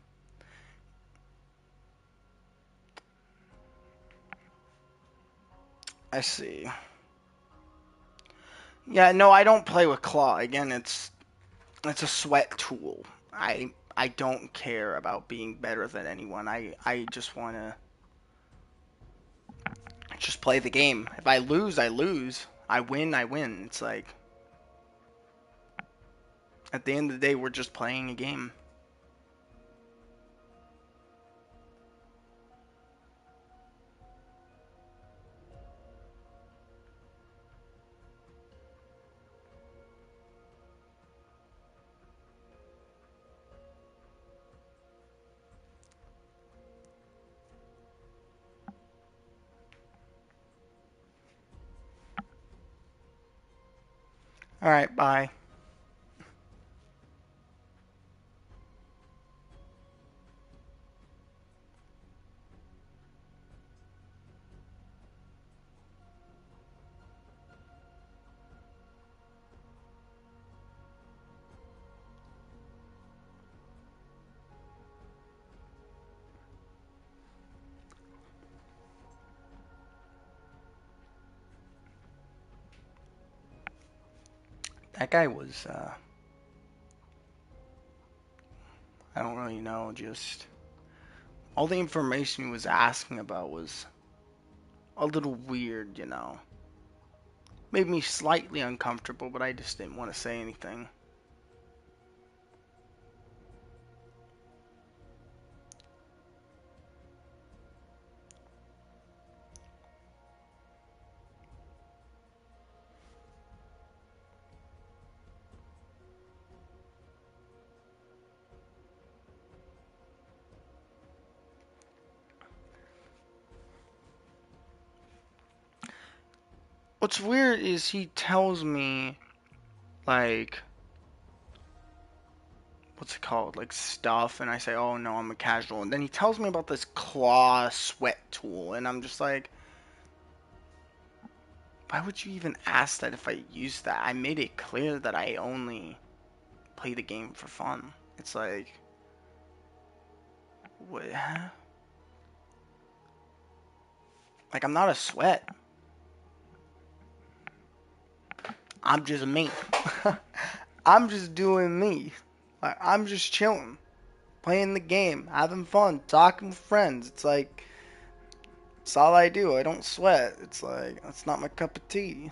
I see. Yeah, no, I don't play with Claw. Again, it's a sweat tool. I don't care about being better than anyone. I just want to just play the game. If I lose, I lose. I win, I win. It's like at the end of the day, we're just playing a game. All right, bye. That guy was I don't really know, just all the information he was asking about was a little weird. Made me slightly uncomfortable, but I just didn't want to say anything. What's weird is he tells me, like, what's it called, like stuff, and I say, oh no, I'm a casual, and then he tells me about this claw sweat tool, and I'm just like, why would you even ask that if I use that? I made it clear that I only play the game for fun. It's like, what? Like, I'm not a sweat. I'm just me. I'm just doing me. Like, I'm just chilling, playing the game, having fun, talking with friends. It's like, it's all I do. I don't sweat. It's like, that's not my cup of tea.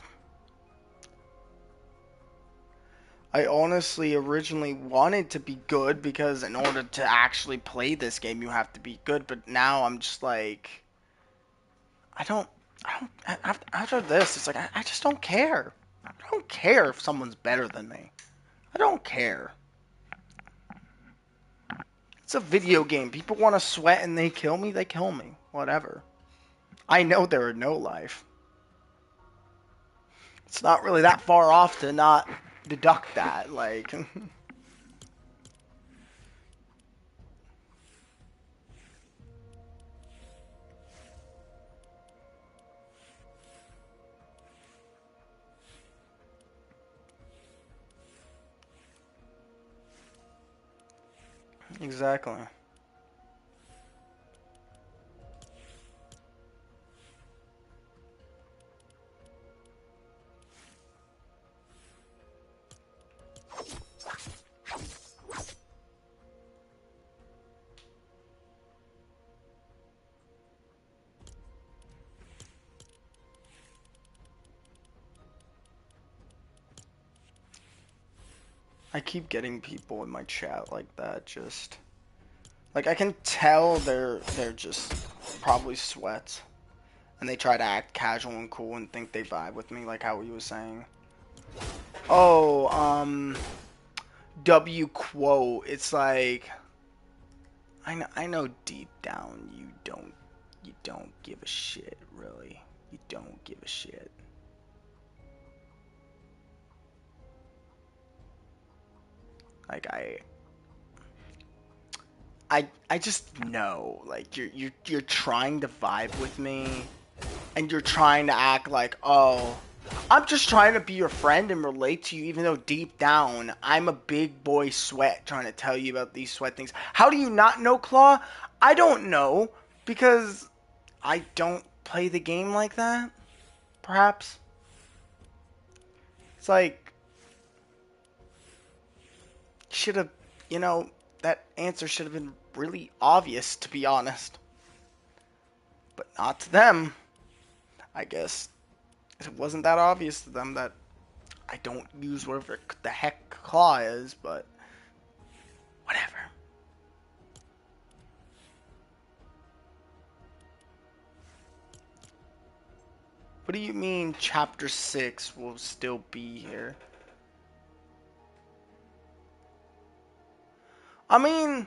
I honestly originally wanted to be good because in order to actually play this game, you have to be good. But now I'm just like, I don't, after this, it's like, I just don't care. I don't care if someone's better than me. I don't care. It's a video game. People want to sweat and they kill me, Whatever. I know there are no life. It's not really that far off to not deduct that. Like, exactly. I keep getting people in my chat like that, just like I can tell they're just probably sweats, and they try to act casual and cool and think they vibe with me, like how he was saying. Oh, W quote. It's like I know deep down you don't give a shit, really. You don't give a shit. Like I just know, like you're trying to vibe with me, and you're trying to act like, oh, I'm just trying to be your friend and relate to you, even though deep down I'm a big boy sweat trying to tell you about these sweat things. How do you not know, Claw? I don't know, because I don't play the game like that. Perhaps it's like, should have, that answer should have been really obvious, to be honest, but not to them. I guess it wasn't that obvious to them that I don't use whatever the heck Claw is, but whatever. What do you mean chapter 6 will still be here? I mean,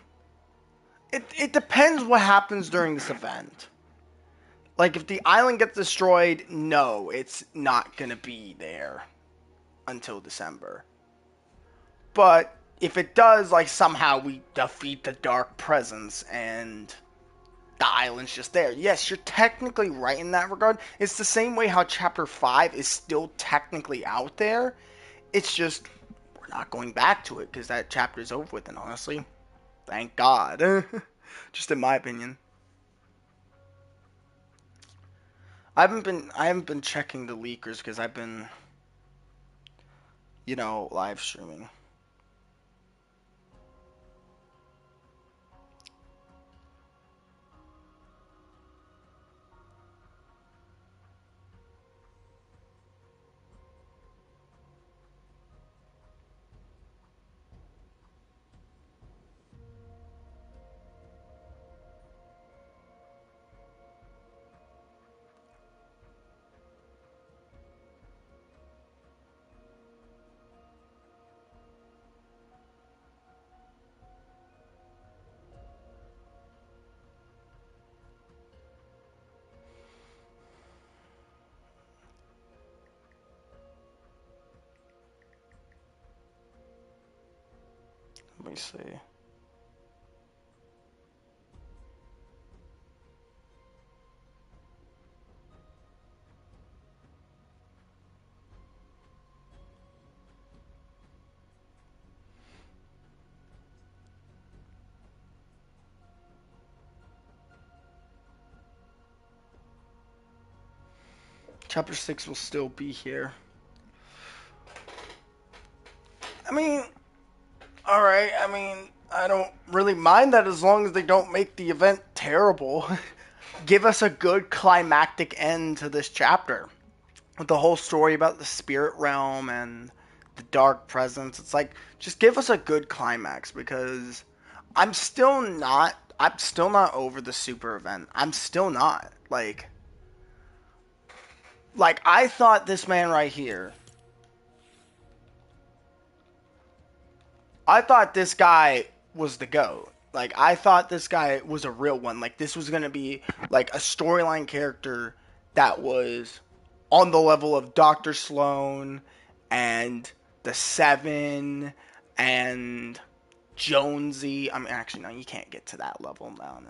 it depends what happens during this event. Like, if the island gets destroyed, no, it's not gonna be there until December. But if it does, like, somehow we defeat the Dark Presence and the island's just there. Yes, you're technically right in that regard. It's the same way how Chapter 5 is still technically out there. It's just, we're not going back to it because that chapter is over with, and honestly, thank God. Just in my opinion. I haven't been checking the leakers because I've been, live streaming. Let me see. Chapter 6 will still be here. I mean, alright, I mean, I don't really mind that as long as they don't make the event terrible. Give us a good climactic end to this chapter. With the whole story about the spirit realm and the dark presence. It's like, just give us a good climax, because I'm still not over the super event. I'm still not. Like I thought this man right here, I thought this guy was the GOAT. Like I thought this guy was a real one. Like this was gonna be like a storyline character that was on the level of Dr. Sloan and the Seven and Jonesy. I mean, actually, no, you can't get to that level. No.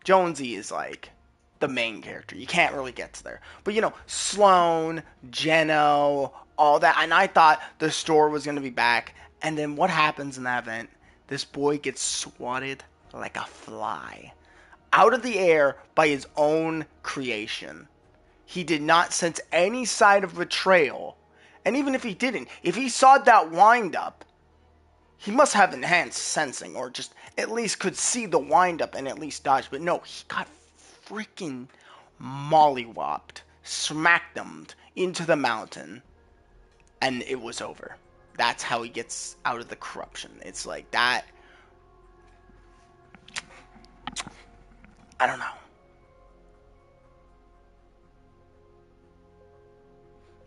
Jonesy is like the main character. You can't really get to there. But you know, Sloan, Geno, all that. And I thought the store was gonna be back. And then what happens in that event? This boy gets swatted like a fly out of the air by his own creation. He did not sense any sign of betrayal. And even if he didn't, if he saw that wind up, he must have enhanced sensing, or just at least could see the wind up and at least dodge. But no, he got freaking mollywopped, smacked him into the mountain, and it was over. That's how he gets out of the corruption. It's like that. I don't know.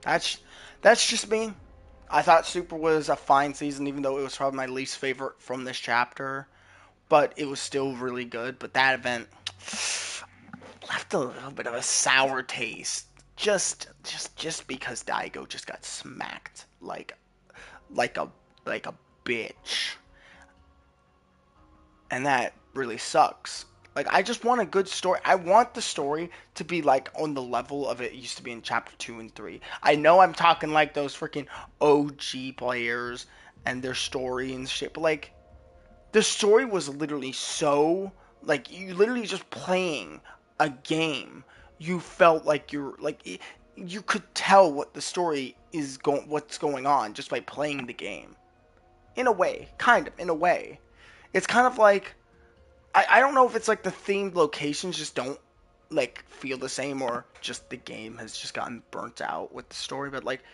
That's that's just me. I thought Super was a fine season, even though it was probably my least favorite from this chapter. But it was still really good. But that event left a little bit of a sour taste, just because Daigo just got smacked like a like a bitch, and that really sucks. Like I just want a good story. I want the story to be like on the level of it used to be in chapter 2 and 3. I know I'm talking like those freaking OG players and their story and shit, but like the story was literally so, like, you literally just playing a game. You felt like you're like you could tell what the story is going, what's going on just by playing the game. In a way, kind of in a way. It's kind of like I don't know if it's like the themed locations just don't like feel the same, or just the game has just gotten burnt out with the story, but like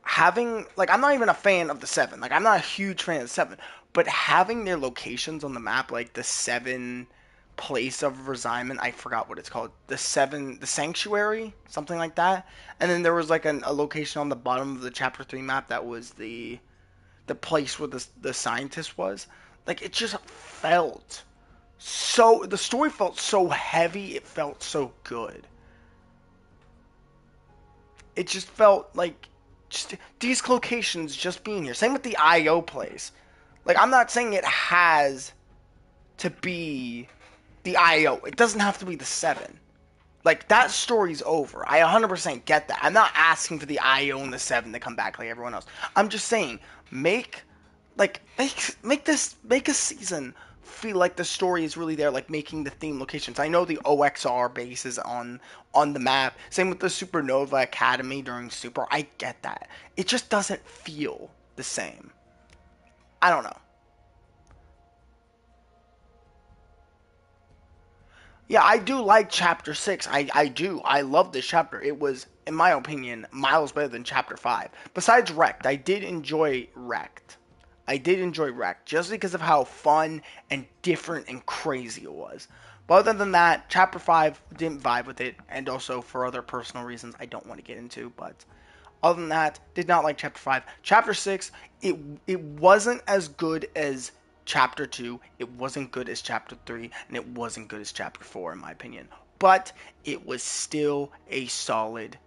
having, like, I'm not even a fan of the Seven. Like I'm not a huge fan of the Seven, but having their locations on the map, like the Seven place of resignment, I forgot what it's called, the Seven, the Sanctuary, something like that. And then there was like a location on the bottom of the chapter 3 map that was the place where the scientist was. Like it just felt so, the story felt so heavy, it felt so good. It just felt like just these locations just being here. Same with the IO place. Like I'm not saying it has to be the IO. It doesn't have to be the Seven. Like that story's over. I 100% get that. I'm not asking for the IO and the Seven to come back like everyone else. I'm just saying make make a season feel like the story is really there, like making the theme locations. I know the OXR base is on the map. Same with the Supernova Academy during Super. I get that. It just doesn't feel the same. I don't know. Yeah, I do like Chapter 6. I do. I love this chapter. It was, in my opinion, miles better than Chapter 5. Besides Wrecked, I did enjoy Wrecked. I did enjoy Wrecked just because of how fun and different and crazy it was. But other than that, Chapter 5 didn't vibe with it, and also for other personal reasons I don't want to get into, but other than that, did not like Chapter 5. Chapter 6, it wasn't as good as Chapter 2, it wasn't good as Chapter 3, and it wasn't good as Chapter 4 in my opinion. But it was still a solid,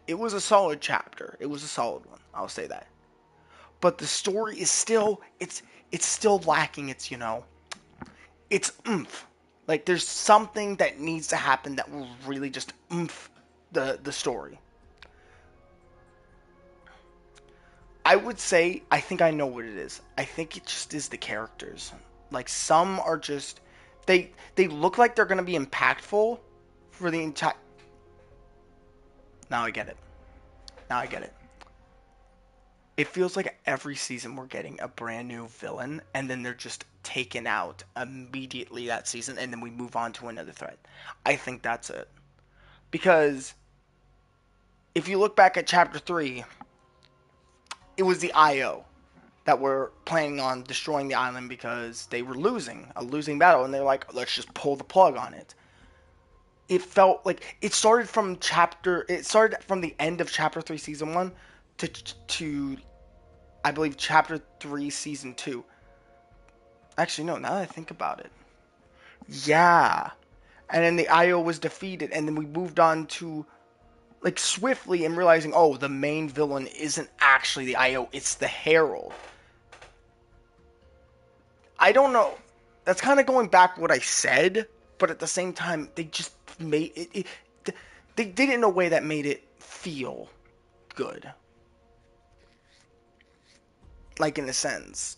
it was a solid chapter. It was a solid one, I'll say that. but the story is still it's still lacking. It's oomph. Like there's something that needs to happen that will really just oomph the story. I would say I think I know what it is. I think it just is the characters. Like some are just they look like they're gonna be impactful for the entire. Now I get it. Now I get it. It feels like every season we're getting a brand new villain, and then they're just taken out immediately that season, and then we move on to another thread. I think that's it. Because if you look back at chapter 3, it was the IO that were planning on destroying the island because they were losing a losing battle, and they're like, let's just pull the plug on it. It felt like it started from the end of chapter 3 season 1 to I believe chapter 3 season 2. Actually, no, now that I think about it. Yeah. And then the IO was defeated, and then we moved on to like swiftly and realizing, oh, the main villain isn't actually the IO, it's the Herald. I don't know. That's kind of going back to what I said, but at the same time, they just made they did it in a way that made it feel good. Like in a sense.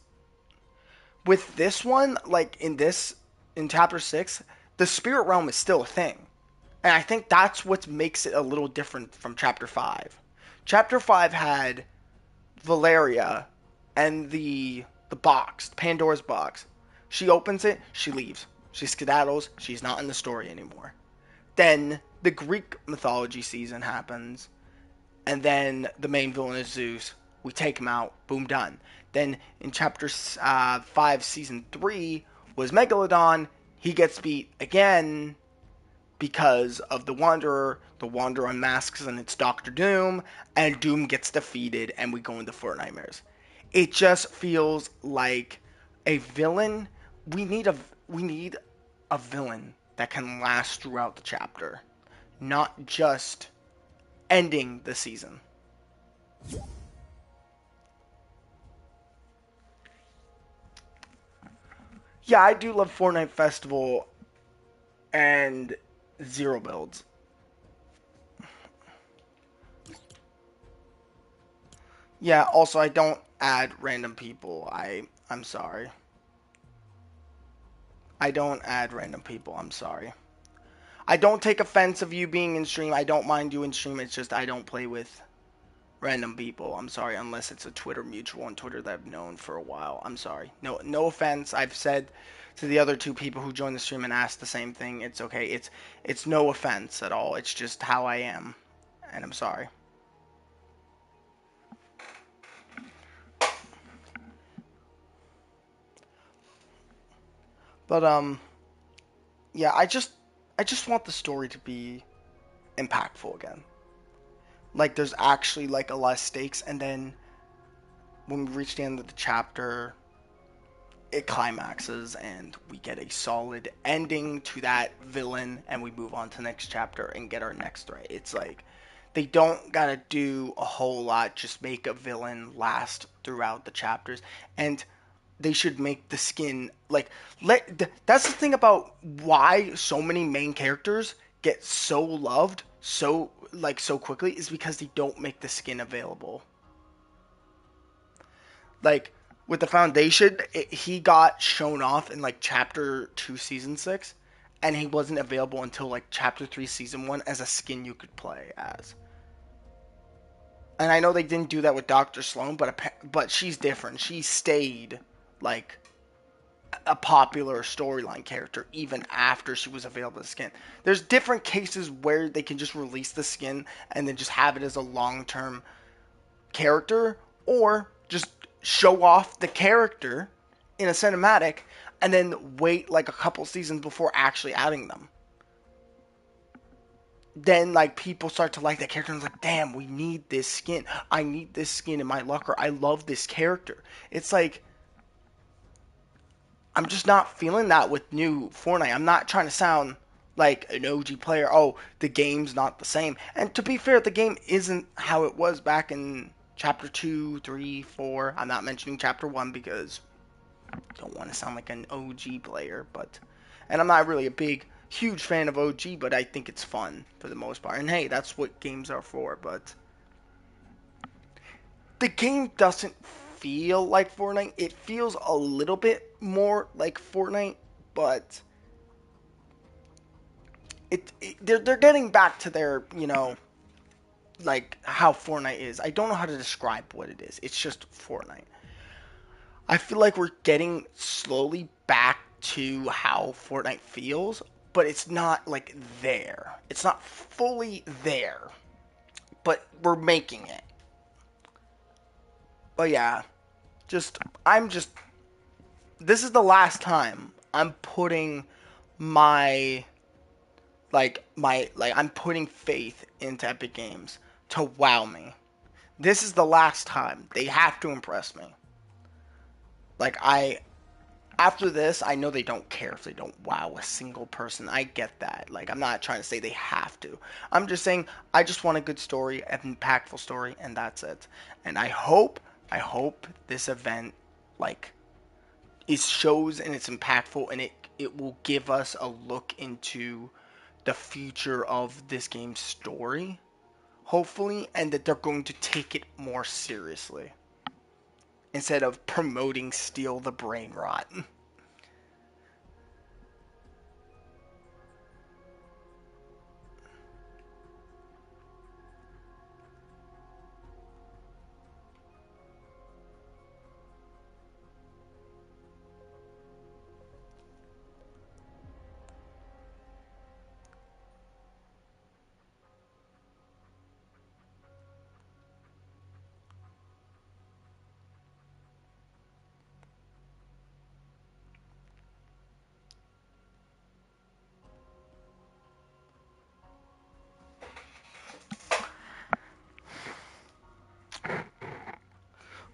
With this one, like in chapter 6, the spirit realm is still a thing. And I think that's what makes it a little different from chapter 5. Chapter 5 had Valeria and the box, Pandora's box. She opens it, she leaves. She skedaddles, she's not in the story anymore. Then the Greek mythology season happens, and then the main villain is Zeus. We take him out, boom, done. Then in chapter 5, season 3 was Megalodon. He gets beat again because of the Wanderer. The Wanderer unmasks and it's Doctor Doom, and Doom gets defeated, and we go into Fortnite. It just feels like a villain. We need a villain that can last throughout the chapter, not just ending the season. Yeah, I do love Fortnite Festival and Zero Builds. Yeah, also I don't add random people. I'm sorry. I don't add random people. I'm sorry. I don't take offense of you being in stream. I don't mind you in stream. It's just I don't play with random people. I'm sorry, unless it's a Twitter mutual on Twitter that I've known for a while. I'm sorry. No offense. I've said to the other two people who joined the stream and asked the same thing. It's okay. It's no offense at all. It's just how I am, and I'm sorry. But yeah, I just want the story to be impactful again. Like there's actually like a lot of stakes, and then when we reach the end of the chapter, it climaxes and we get a solid ending to that villain, and we move on to the next chapter and get our next threat. It's like they don't gotta do a whole lot, just make a villain last throughout the chapters, and they should make the skin like that's the thing about why so many main characters get so loved so quickly, is because they don't make the skin available. Like with the Foundation, he got shown off in like chapter 2 season 6, and he wasn't available until like chapter 3 season 1 as a skin you could play as. And I know they didn't do that with Dr. Sloan, but she's different. She stayed like a popular storyline character even after she was available as skin. There's different cases where they can just release the skin and then just have it as a long-term character, or just show off the character in a cinematic and then wait like a couple seasons before actually adding them. Then like people start to like that character and it's like, damn, we need this skin. I need this skin in my locker. I love this character. It's like I'm just not feeling that with new Fortnite. I'm not trying to sound like an OG player. Oh, the game's not the same. And to be fair, the game isn't how it was back in chapter 2, 3, 4. I'm not mentioning chapter 1 because I don't want to sound like an OG player, but and I'm not really a huge fan of OG, but I think it's fun for the most part. And hey, that's what games are for, but the game doesn't feel like Fortnite. It feels a little bit more like Fortnite, but they're getting back to their, like how Fortnite is. I don't know how to describe what it is. It's just Fortnite. I feel like we're getting slowly back to how Fortnite feels, but it's not like there. It's not fully there, but we're making it. But yeah, just I'm just this is the last time I'm putting my I'm putting faith into Epic Games to wow me. This is the last time. They have to impress me. Like I After this, I know they don't care if they don't wow a single person. I get that. Like I'm not trying to say they have to. I'm just saying I just want a good story, an impactful story, and that's it. And I hope this event like it shows and it's impactful and it will give us a look into the future of this game's story, hopefully, and that they're going to take it more seriously instead of promoting steal the brain rot.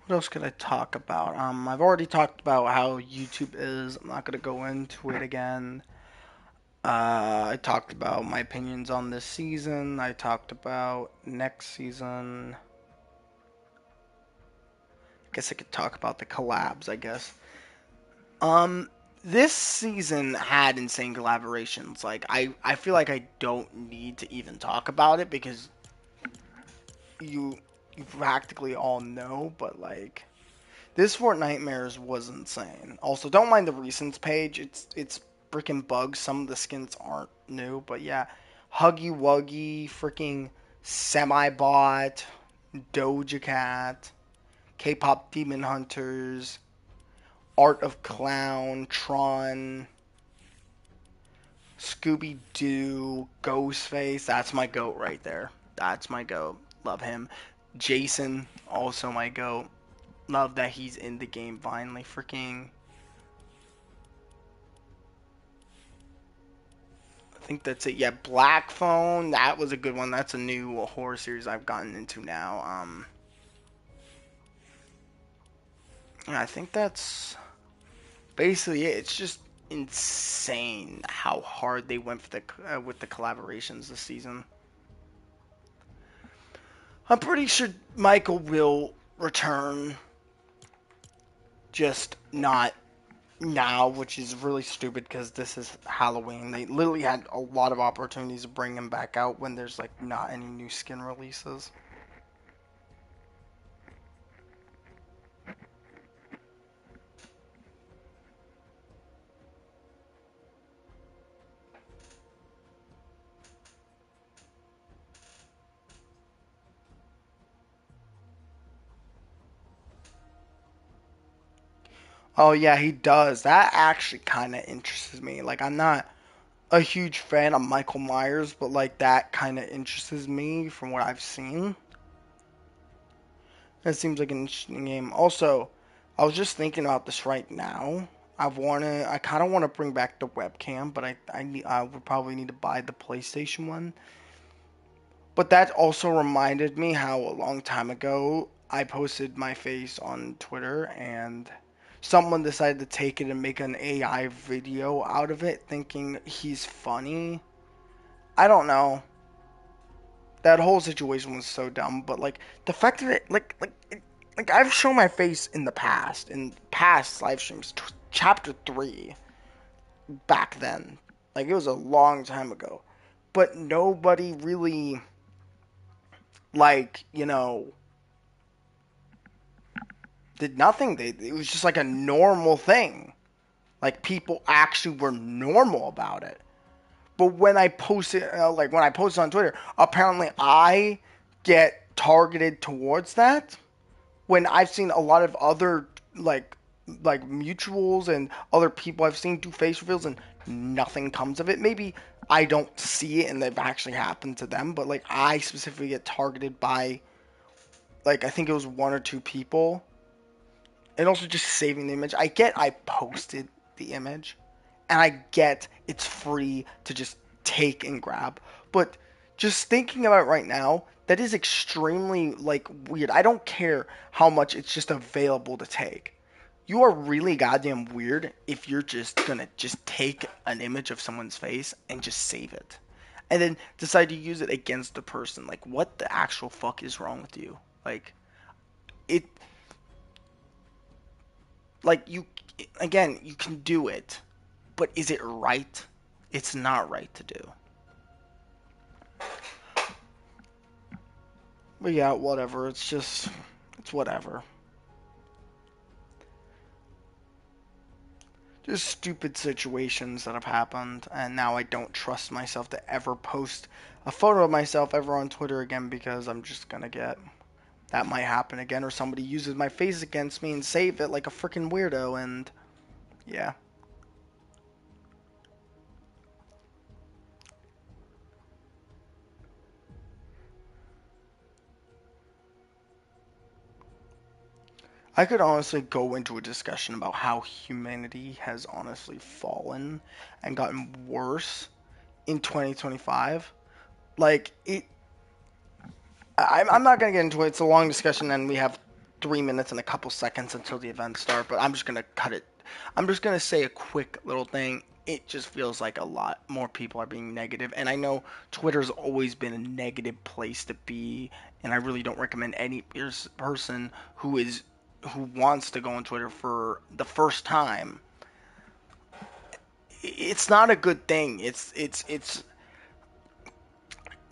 What else could I talk about? I've already talked about how YouTube is. I'm not gonna go into it again. I talked about my opinions on this season. I talked about next season. I guess I could talk about the collabs, I guess. Um, this season had insane collaborations. Like I feel like I don't need to even talk about it because you you practically all know, but like this Fort Nightmares was insane. Also, don't mind the recents page. It's freaking bugs. Some of the skins aren't new, but yeah, Huggy Wuggy, freaking Semi Bot, Doja Cat, K-pop Demon Hunters, Art of Clown, Tron, Scooby Doo, Ghostface. That's my goat right there. That's my goat. Love him. Jason, also my goat. Love that he's in the game finally. Freaking. I think that's it. Yeah, Black Phone. That was a good one. That's a new horror series I've gotten into now. Yeah, I think that's basically it. It's just insane how hard they went for with the collaborations this season. I'm pretty sure Michael will return, just not now, which is really stupid because this is Halloween. They literally had a lot of opportunities to bring him back out when there's like not any new skin releases. Oh yeah, he does. That actually kind of interests me. Like I'm not a huge fan of Michael Myers, but like that kind of interests me from what I've seen. It seems like an interesting game. Also, I was just thinking about this right now. I kind of want to bring back the webcam, but I would probably need to buy the PlayStation one. But that also reminded me how a long time ago I posted my face on Twitter and someone decided to take it and make an AI video out of it thinking he's funny. I don't know. That whole situation was so dumb. But like the fact that like I've shown my face in the past in past live streams, chapter 3 back then. Like it was a long time ago. But nobody really like, did nothing. It was just like a normal thing. Like people actually were normal about it. But when I post it, like when I post it on Twitter, apparently I get targeted towards that. When I've seen a lot of other like mutuals and other people I've seen do face reveals and nothing comes of it. Maybe I don't see it and they've actually happened to them, but like I specifically get targeted by like I think it was one or two people, and also just saving the image. I get I posted the image, and I get it's free to just take and grab, but just thinking about it right now, that is extremely like weird. I don't care how much it's just available to take. You are really goddamn weird if you're just gonna just take an image of someone's face and just save it. And then decide to use it against the person. Like what the actual fuck is wrong with you? Like it like you again, you can do it, but is it right? It's not right to do. But yeah, whatever. It's whatever. Just stupid situations that have happened, and now I don't trust myself to ever post a photo of myself ever on Twitter again because I'm just gonna get that might happen again, or somebody uses my face against me and save it like a freaking weirdo, and yeah. I could honestly go into a discussion about how humanity has honestly fallen and gotten worse in 2025. Like it, I'm not gonna get into it. It's a long discussion, and we have 3 minutes and a couple seconds until the events start. But I'm just gonna cut it. I'm just gonna say a quick little thing. It just feels like a lot more people are being negative, and I know Twitter's always been a negative place to be, and I really don't recommend any person who wants to go on Twitter for the first time. It's not a good thing. It's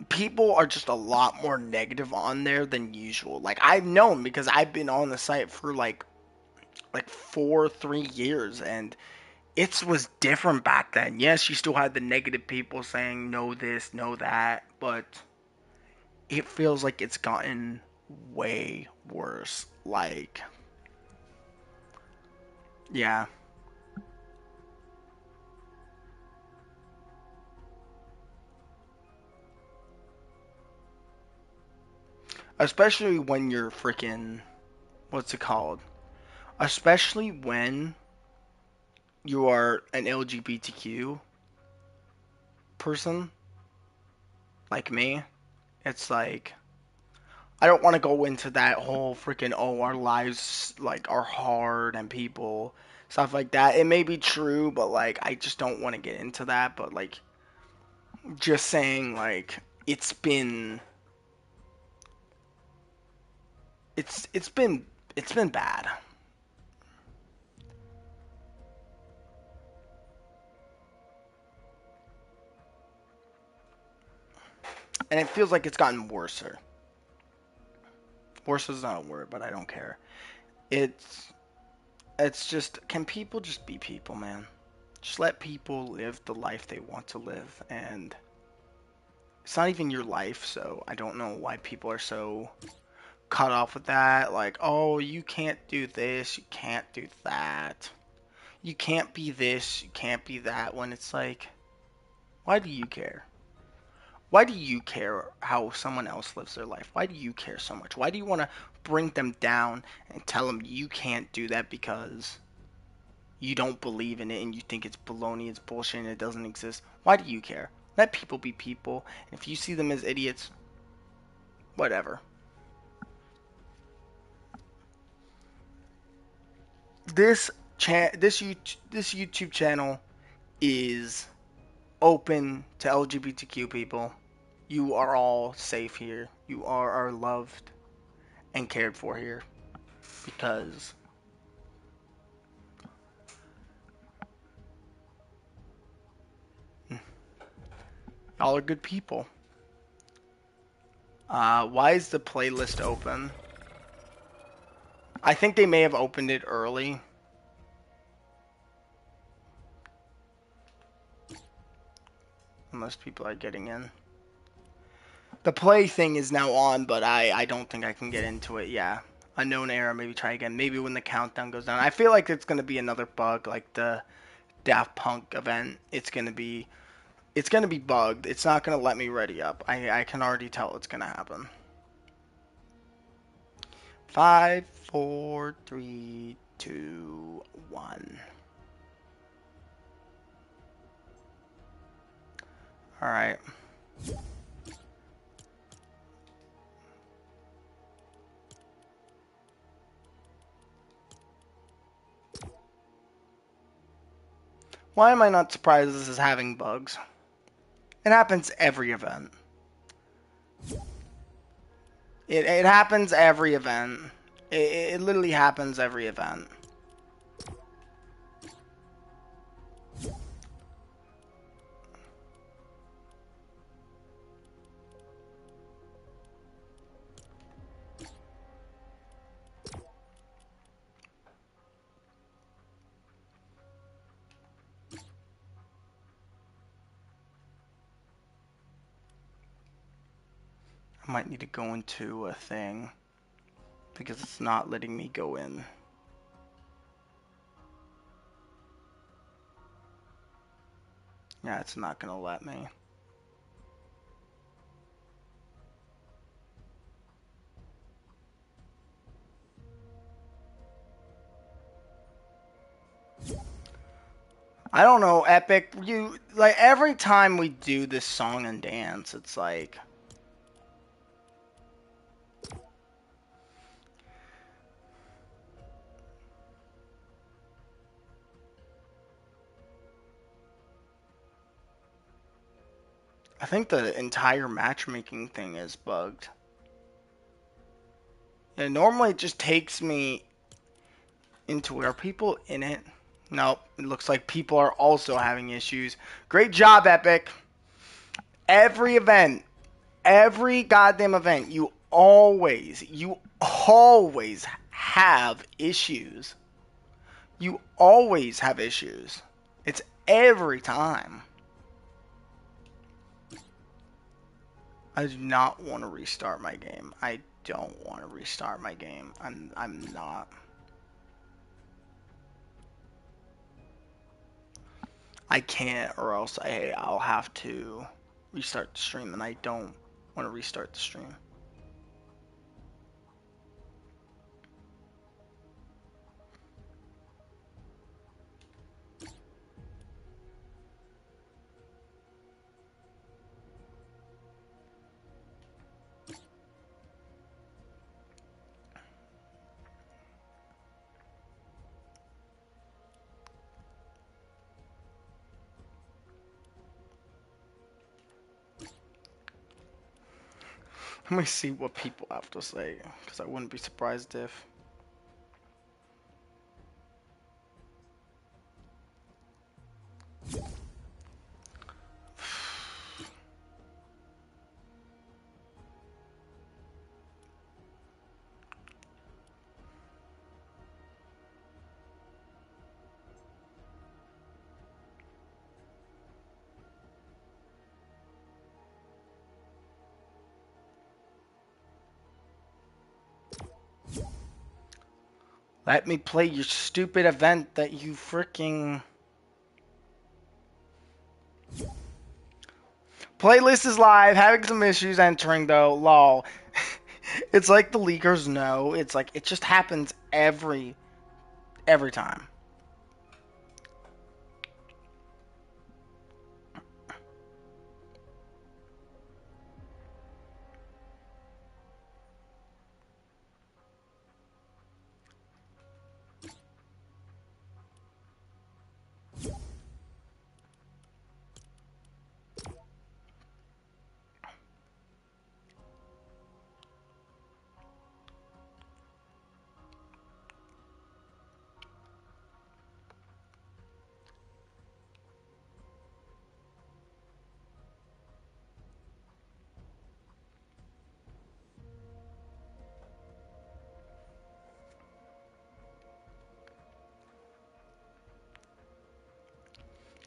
people are just a lot more negative on there than usual. Like I've known because I've been on the site for like 3 years, and it was different back then. Yes, you still had the negative people saying no this, no that, but it feels like it's gotten way worse. Like yeah. Especially when you're freaking what's it called? Especially when you are an LGBTQ person like me. It's like I don't want to go into that whole freaking our lives like are hard and people stuff like that. It may be true, but like I just don't want to get into that. But like just saying like it's been it's been bad, and it feels like it's gotten worse. Worse is not a word, but I don't care. It's it's just can people just be people, man? Just let people live the life they want to live, and it's not even your life, so I don't know why people are so cut off with that. Like, oh, you can't do this, you can't do that. You can't be this, you can't be that. When it's like, why do you care? Why do you care how someone else lives their life? Why do you care so much? Why do you want to bring them down and tell them you can't do that because you don't believe in it and you think it's baloney, it's bullshit, and it doesn't exist? Why do you care? Let people be people. And if you see them as idiots, whatever. This YouTube channel is open to LGBTQ people. You are all safe here. You are loved and cared for here because y'all are good people. Why is the playlist open? I think they may have opened it early. Unless people are getting in. The play thing is now on, but I don't think I can get into it. Yeah. Unknown error, maybe try again. Maybe when the countdown goes down. I feel like it's going to be another bug like the Daft Punk event. It's going to be bugged. It's not going to let me ready up. I can already tell it's going to happen. 5, 4, 3, 2, 1. All right. Why am I not surprised this is having bugs? It happens every event. It happens every event. It literally happens every event. I might need to go into a thing because it's not letting me go in. Yeah, it's not gonna let me. I don't know, Epic. You like every time we do this song and dance, it's like I think the entire matchmaking thing is bugged. And normally it just takes me into where people in it. Nope, it looks like people are also having issues. Great job, Epic. Every event, every goddamn event, you always have issues. You always have issues. It's every time. I do not want to restart my game. I don't want to restart my game. I'm not. I can't, or else I'll have to restart the stream, and I don't want to restart the stream. Let me see what people have to say, because I wouldn't be surprised if. Let me play your stupid event that you freaking... Playlist is live, having some issues entering though, lol. It's like the leakers know. It's like, it just happens every time.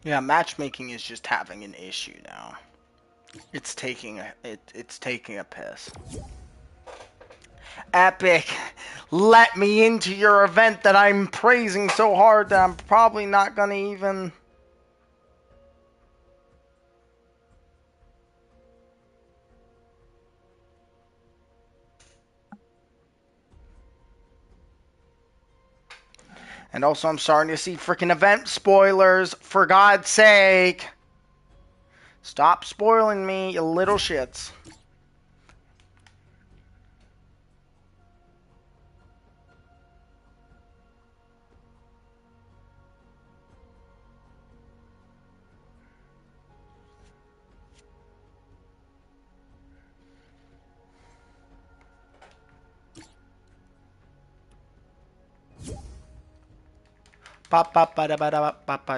Yeah, matchmaking is just having an issue now. It's taking a piss. Epic, let me into your event that I'm praising so hard that I'm probably not gonna even. And also, I'm starting to see freaking event spoilers. For God's sake, stop spoiling me, you little shits.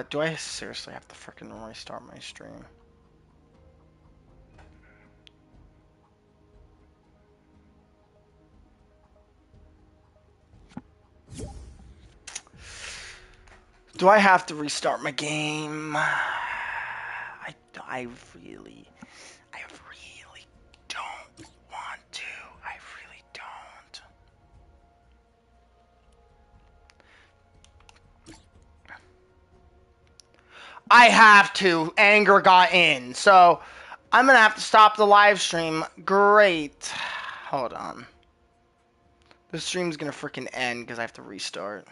Do I seriously have to freaking restart my stream? Do I have to restart my game? I really don't want to. I really don't. I have to. Anger got in. So I'm going to have to stop the live stream. Great. Hold on. The stream's going to freaking end because I have to restart.